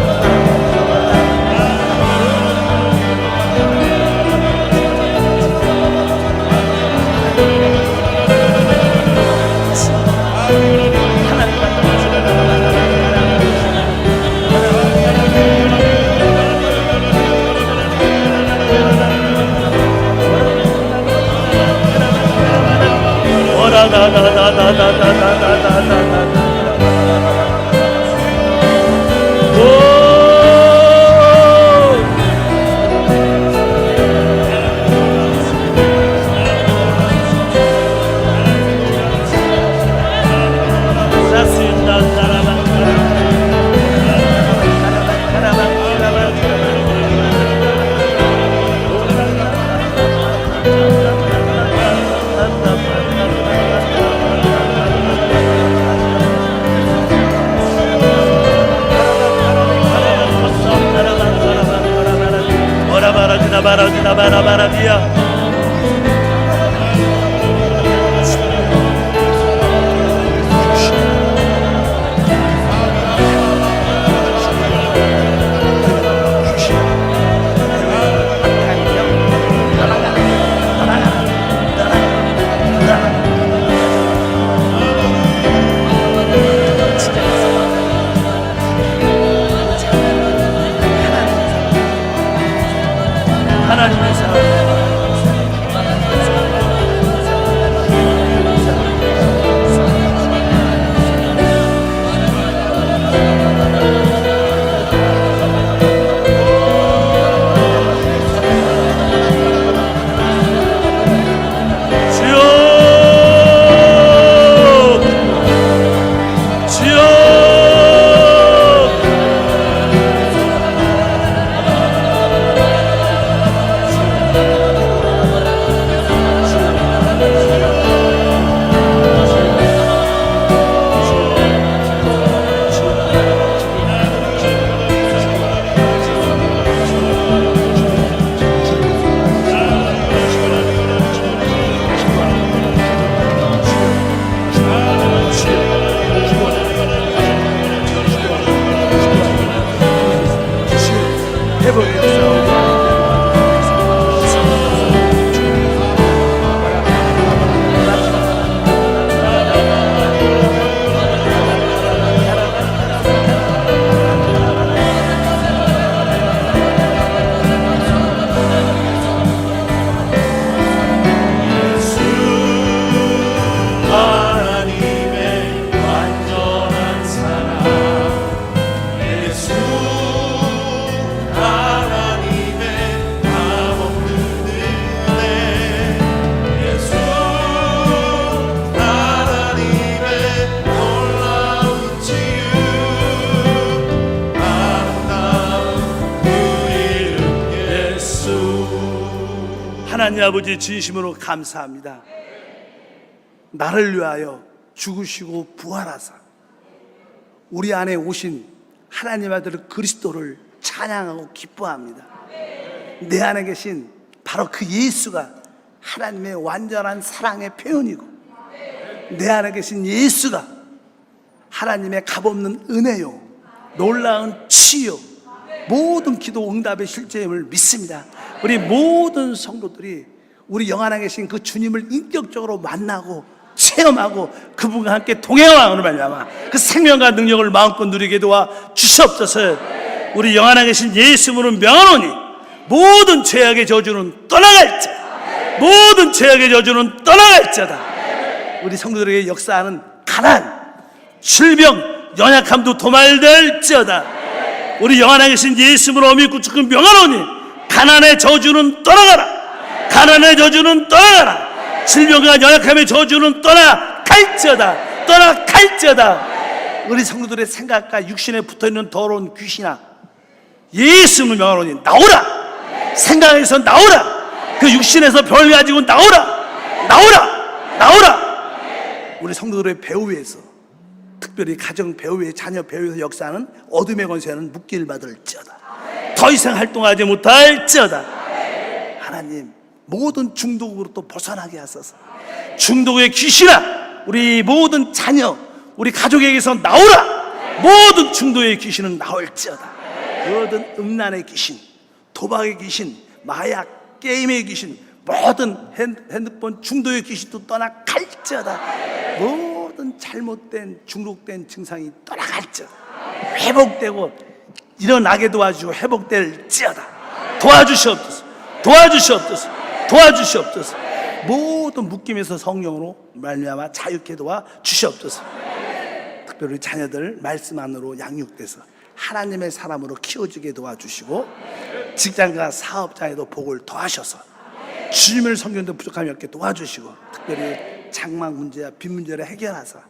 하나님 아버지 진심으로 감사합니다. 나를 위하여 죽으시고 부활하사 우리 안에 오신 하나님 아들 그리스도를 찬양하고 기뻐합니다. 내 안에 계신 바로 그 예수가 하나님의 완전한 사랑의 표현이고, 내 안에 계신 예수가 하나님의 값없는 은혜요, 놀라운 치유, 모든 기도 응답의 실제임을 믿습니다. 우리 모든 성도들이 우리 영 안에 계신 그 주님을 인격적으로 만나고 체험하고 그분과 함께 동행하는 말미암아 그 생명과 능력을 마음껏 누리게 도와 주시옵소서. 우리 영 안에 계신 예수님으로 명하노니 모든 죄악의 저주는 떠나갈지어다. 모든 죄악의 저주는 떠나갈지어다. 우리 성도들에게 역사하는 가난, 질병, 연약함도 도말될지어다. 우리 영 안에 계신 예수님으로 어미 구축을 명하노니 가난의 저주는 떠나가라. 가난의 저주는 떠나가라. 질병과 연약함의 저주는 떠나갈지어다. 떠나갈지어다. 우리 성도들의 생각과 육신에 붙어있는 더러운 귀신아, 예수님을 명하노니 나오라. 생각에서 나오라. 그 육신에서 병을 가지고 나오라. 나오라. 나오라. 우리 성도들의 배후 위에서, 특별히 가정 배후 위에 자녀 배후 위에서 역사하는 어둠의 권세는 묶기를 받을지어다. 더 이상 활동하지 못할지어다. 하나님, 모든 중독으로부터 벗어나게 하소서. 중독의 귀신아, 우리 모든 자녀, 우리 가족에게서 나오라. 모든 중독의 귀신은 나올지어다. 모든 음란의 귀신, 도박의 귀신, 마약, 게임의 귀신, 모든 핸드폰 중독의 귀신도 떠나갈지어다. 모든 잘못된 중독된 증상이 떠나갈지어다. 회복되고 일어나게 도와주고 회복될지어다. 도와주시옵소서. 도와주시옵소서. 도와주시옵소서. 모든 묶임에서 성령으로 말미암아 자유케 도와 주시옵소서. 특별히 자녀들 말씀 안으로 양육돼서 하나님의 사람으로 키워지게 도와주시고, 직장과 사업자에도 복을 더하셔서 주님을 섬기는데 부족함이 없게 도와주시고, 특별히 장막 문제와 빚 문제를 해결하사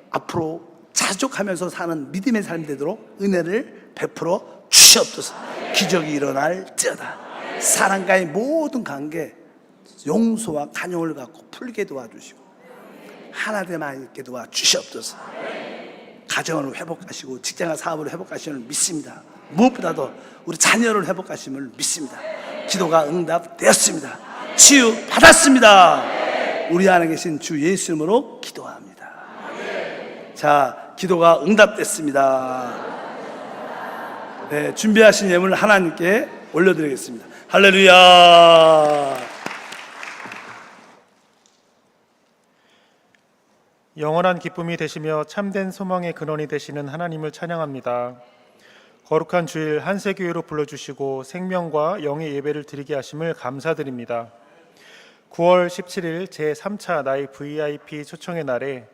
앞으로 자족하면서 사는 믿음의 삶이 되도록 은혜를 베풀어 주시옵소서. 기적이 일어날지어다. 사랑과의 모든 관계 용서와 간용을 갖고 풀게 도와주시고 하나됨만 있게 도와주시옵소서. 가정을 회복하시고 직장과 사업을 회복하심을 믿습니다. 무엇보다도 우리 자녀를 회복하심을 믿습니다. 기도가 응답되었습니다. 치유 받았습니다. 우리 안에 계신 주 예수님으로 기도합니다. 자, 기도가 응답됐습니다. 네, 준비하신 예물 하나님께 올려드리겠습니다. 할렐루야. 영원한 기쁨이 되시며 참된 소망의 근원이 되시는 하나님을 찬양합니다. 거룩한 주일 한세교회로 불러주시고 생명과 영의 예배를 드리게 하심을 감사드립니다. 9월 17일 제3차 나의 VIP 초청의 날에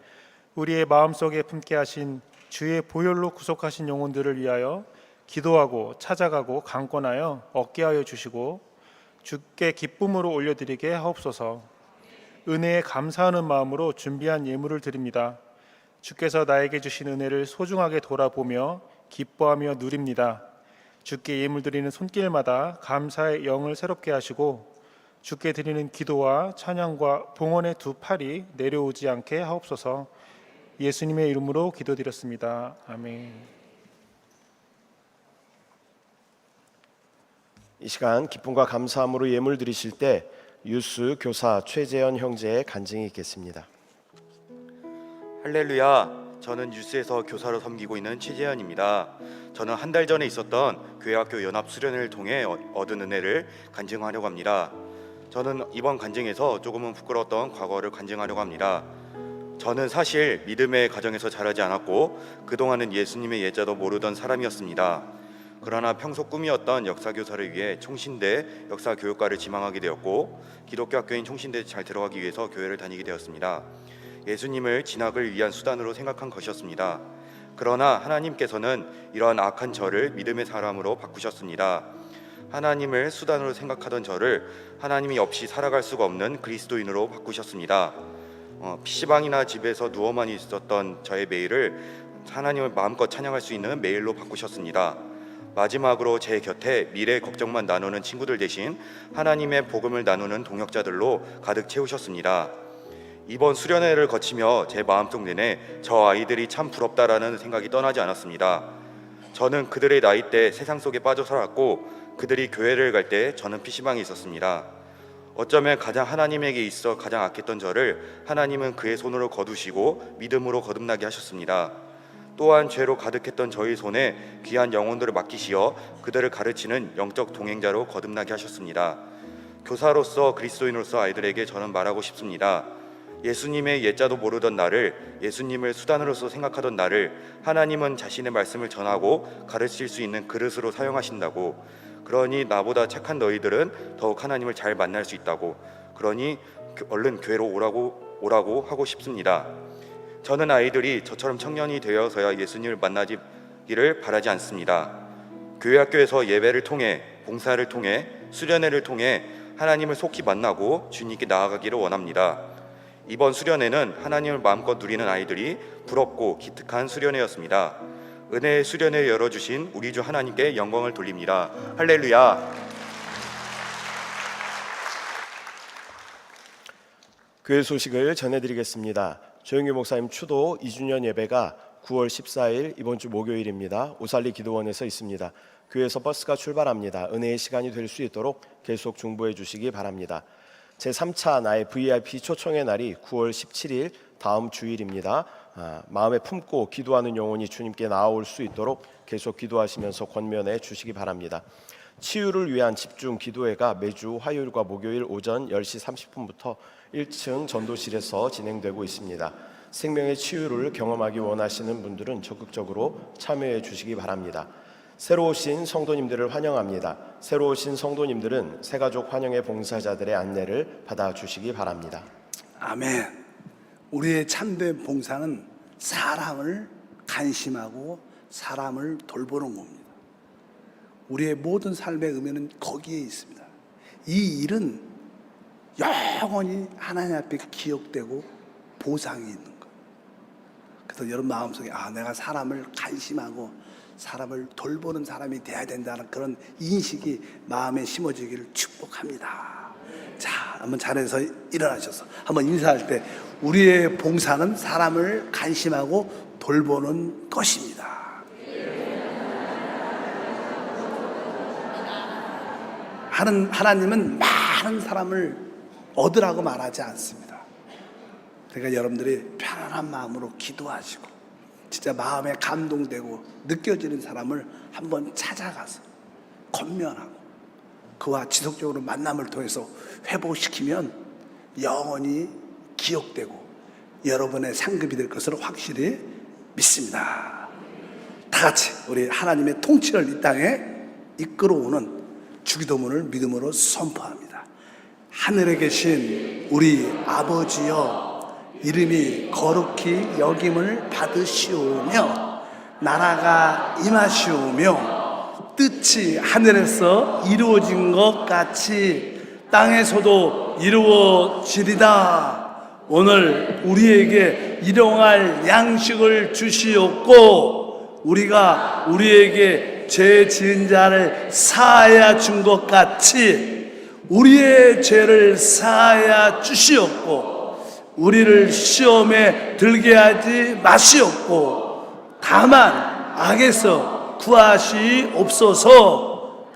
우리의 마음속에 품게 하신 주의 보혈로 구속하신 영혼들을 위하여 기도하고 찾아가고 강권하여 얻게 하여 주시고 주께 기쁨으로 올려드리게 하옵소서. 은혜에 감사하는 마음으로 준비한 예물을 드립니다. 주께서 나에게 주신 은혜를 소중하게 돌아보며 기뻐하며 누립니다. 주께 예물 드리는 손길마다 감사의 영을 새롭게 하시고 주께 드리는 기도와 찬양과 봉헌의 두 팔이 내려오지 않게 하옵소서. 예수님의 이름으로 기도드렸습니다. 아멘. 이 시간 기쁨과 감사함으로 예물 드리실 때 유스 교사 최재현 형제의 간증이 있겠습니다. 할렐루야. 저는 유스에서 교사로 섬기고 있는 최재현입니다. 저는 한 달 전에 있었던 교회학교 연합 수련회를 통해 얻은 은혜를 간증하려고 합니다. 저는 이번 간증에서 조금은 부끄러웠던 과거를 간증하려고 합니다. 저는 사실 믿음의 가정에서 자라지 않았고 그동안은 예수님의 예자도 모르던 사람이었습니다. 그러나 평소 꿈이었던 역사교사를 위해 총신대 역사교육과를 지망하게 되었고 기독교 학교인 총신대에 잘 들어가기 위해서 교회를 다니게 되었습니다. 예수님을 진학을 위한 수단으로 생각한 것이었습니다. 그러나 하나님께서는 이러한 악한 저를 믿음의 사람으로 바꾸셨습니다. 하나님을 수단으로 생각하던 저를 하나님이 없이 살아갈 수가 없는 그리스도인으로 바꾸셨습니다. PC방이나 집에서 누워만 있었던 저의 매일을 하나님을 마음껏 찬양할 수 있는 매일로 바꾸셨습니다. 마지막으로 제 곁에 미래 걱정만 나누는 친구들 대신 하나님의 복음을 나누는 동역자들로 가득 채우셨습니다. 이번 수련회를 거치며 제 마음속 내내 저 아이들이 참 부럽다라는 생각이 떠나지 않았습니다. 저는 그들의 나이 때 세상 속에 빠져 살았고 그들이 교회를 갈 때 저는 PC방에 있었습니다. 어쩌면 가장 하나님에게 있어 가장 악했던 저를 하나님은 그의 손으로 거두시고 믿음으로 거듭나게 하셨습니다. 또한 죄로 가득했던 저희 손에 귀한 영혼들을 맡기시어 그들을 가르치는 영적 동행자로 거듭나게 하셨습니다. 교사로서 그리스도인으로서 아이들에게 저는 말하고 싶습니다. 예수님의 예자도 모르던 나를, 예수님을 수단으로서 생각하던 나를 하나님은 자신의 말씀을 전하고 가르칠 수 있는 그릇으로 사용하신다고. 그러니 나보다 착한 너희들은 더욱 하나님을 잘 만날 수 있다고. 그러니 얼른 교회로 오라고 하고 싶습니다. 저는 아이들이 저처럼 청년이 되어서야 예수님을 만나기를 바라지 않습니다. 교회 학교에서 예배를 통해, 봉사를 통해, 수련회를 통해 하나님을 속히 만나고 주님께 나아가기를 원합니다. 이번 수련회는 하나님을 마음껏 누리는 아이들이 부럽고 기특한 수련회였습니다. 은혜의 수련회 열어주신 우리 주 하나님께 영광을 돌립니다. 할렐루야. 교회 소식을 전해드리겠습니다. 조영규 목사님 추도 2주년 예배가 9월 14일 이번 주 목요일입니다. 오살리 기도원에서 있습니다. 교회에서 버스가 출발합니다. 은혜의 시간이 될 수 있도록 계속 중보해 주시기 바랍니다. 제3차 나의 VIP 초청의 날이 9월 17일 다음 주일입니다. 마음에 품고 기도하는 영혼이 주님께 나아올 수 있도록 계속 기도하시면서 권면해 주시기 바랍니다. 치유를 위한 집중 기도회가 매주 화요일과 목요일 오전 10시 30분부터 1층 전도실에서 진행되고 있습니다. 생명의 치유를 경험하기 원하시는 분들은 적극적으로 참여해 주시기 바랍니다. 새로 오신 성도님들을 환영합니다. 새로 오신 성도님들은 새가족 환영의 봉사자들의 안내를 받아주시기 바랍니다. 아멘. 우리의 참된 봉사는 사람을 간심하고 사람을 돌보는 겁니다. 우리의 모든 삶의 의미는 거기에 있습니다. 이 일은 영원히 하나님 앞에 기억되고 보상이 있는 거예요. 그래서 여러분 마음속에 내가 사람을 간심하고 사람을 돌보는 사람이 돼야 된다는 그런 인식이 마음에 심어지기를 축복합니다. 자, 한번 자리에서 일어나셔서 한번 인사할 때 우리의 봉사는 사람을 간심하고 돌보는 것입니다. 하나님은 많은 사람을 얻으라고 말하지 않습니다. 그러니까 여러분들이 편안한 마음으로 기도하시고 진짜 마음에 감동되고 느껴지는 사람을 한번 찾아가서 권면하고 그와 지속적으로 만남을 통해서 회복시키면 영원히 기억되고 여러분의 상급이 될 것을 확실히 믿습니다. 다 같이 우리 하나님의 통치를 이 땅에 이끌어오는 주기도문을 믿음으로 선포합니다. 하늘에 계신 우리 아버지여, 이름이 거룩히 여김을 받으시오며 나라가 임하시오며 뜻이 하늘에서 이루어진 것 같이 땅에서도 이루어지리다. 오늘 우리에게 일용할 양식을 주시옵고 우리가 우리에게 죄 지은 자를 사하여 준 것 같이 우리의 죄를 사하여 주시옵고 우리를 시험에 들게 하지 마시옵고 다만 악에서 구하시옵소서.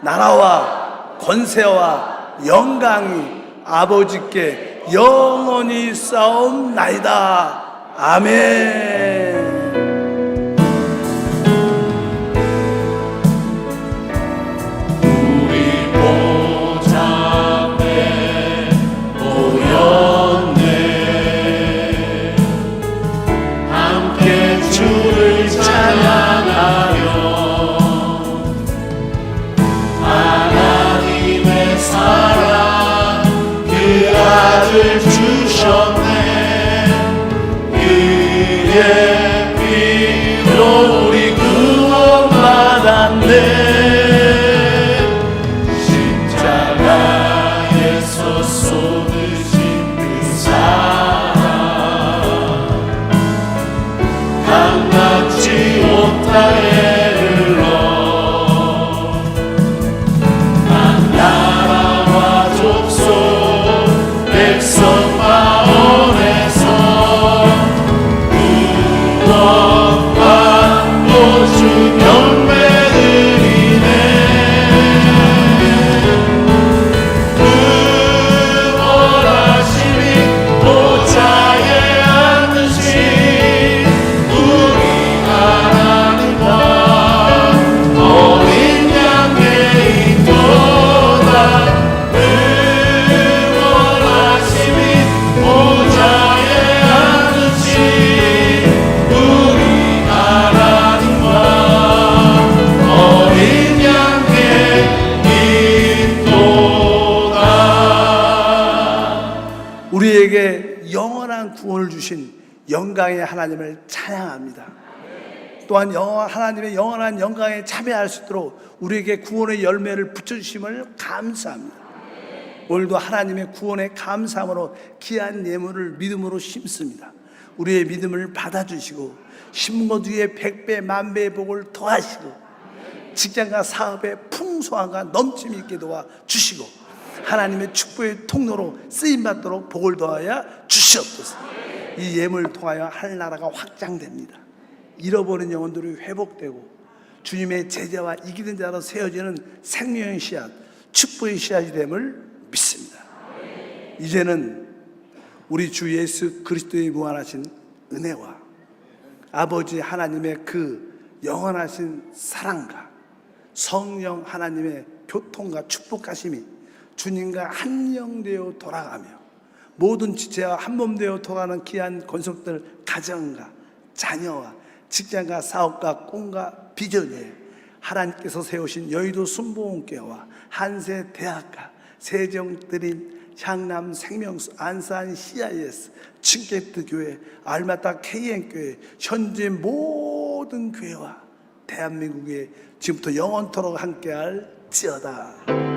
나라와 권세와 영광이 아버지께 영원히 싸움나이다. 아멘. 주셨네. 그의 풍성한 구원을 주신 영광의 하나님을 찬양합니다. 또한 하나님의 영원한 영광에 참여할 수 있도록 우리에게 구원의 열매를 붙여주심을 감사합니다. 오늘도 하나님의 구원에 감사함으로 귀한 예물을 믿음으로 심습니다. 우리의 믿음을 받아주시고 심은 것 위에 100배 만배의 복을 더하시고 직장과 사업에 풍성함과 넘침이 있게 도와주시고 하나님의 축복의 통로로 쓰임받도록 복을 더하여 주시옵소서. 이 예물을 통하여 하늘나라가 확장됩니다. 잃어버린 영혼들이 회복되고 주님의 제자와 이기는 자로 세워지는 생명의 씨앗, 축복의 씨앗이 됨을 믿습니다. 이제는 우리 주 예수 그리스도의 무한하신 은혜와 아버지 하나님의 그 영원하신 사랑과 성령 하나님의 교통과 축복하심이 주님과 한영되어 돌아가며 모든 지체와 한몸 되어 돌아가는 귀한 권속들 가정과 자녀와 직장과 사업과 꿈과 비전에 하나님께서 세우신 여의도 순복음교회와 한세대학과 세정드림 향남 생명수 안산 CIS 칭게트 교회 알마타 KN교회 현재 모든 교회와 대한민국에 지금부터 영원토록 함께할지어다.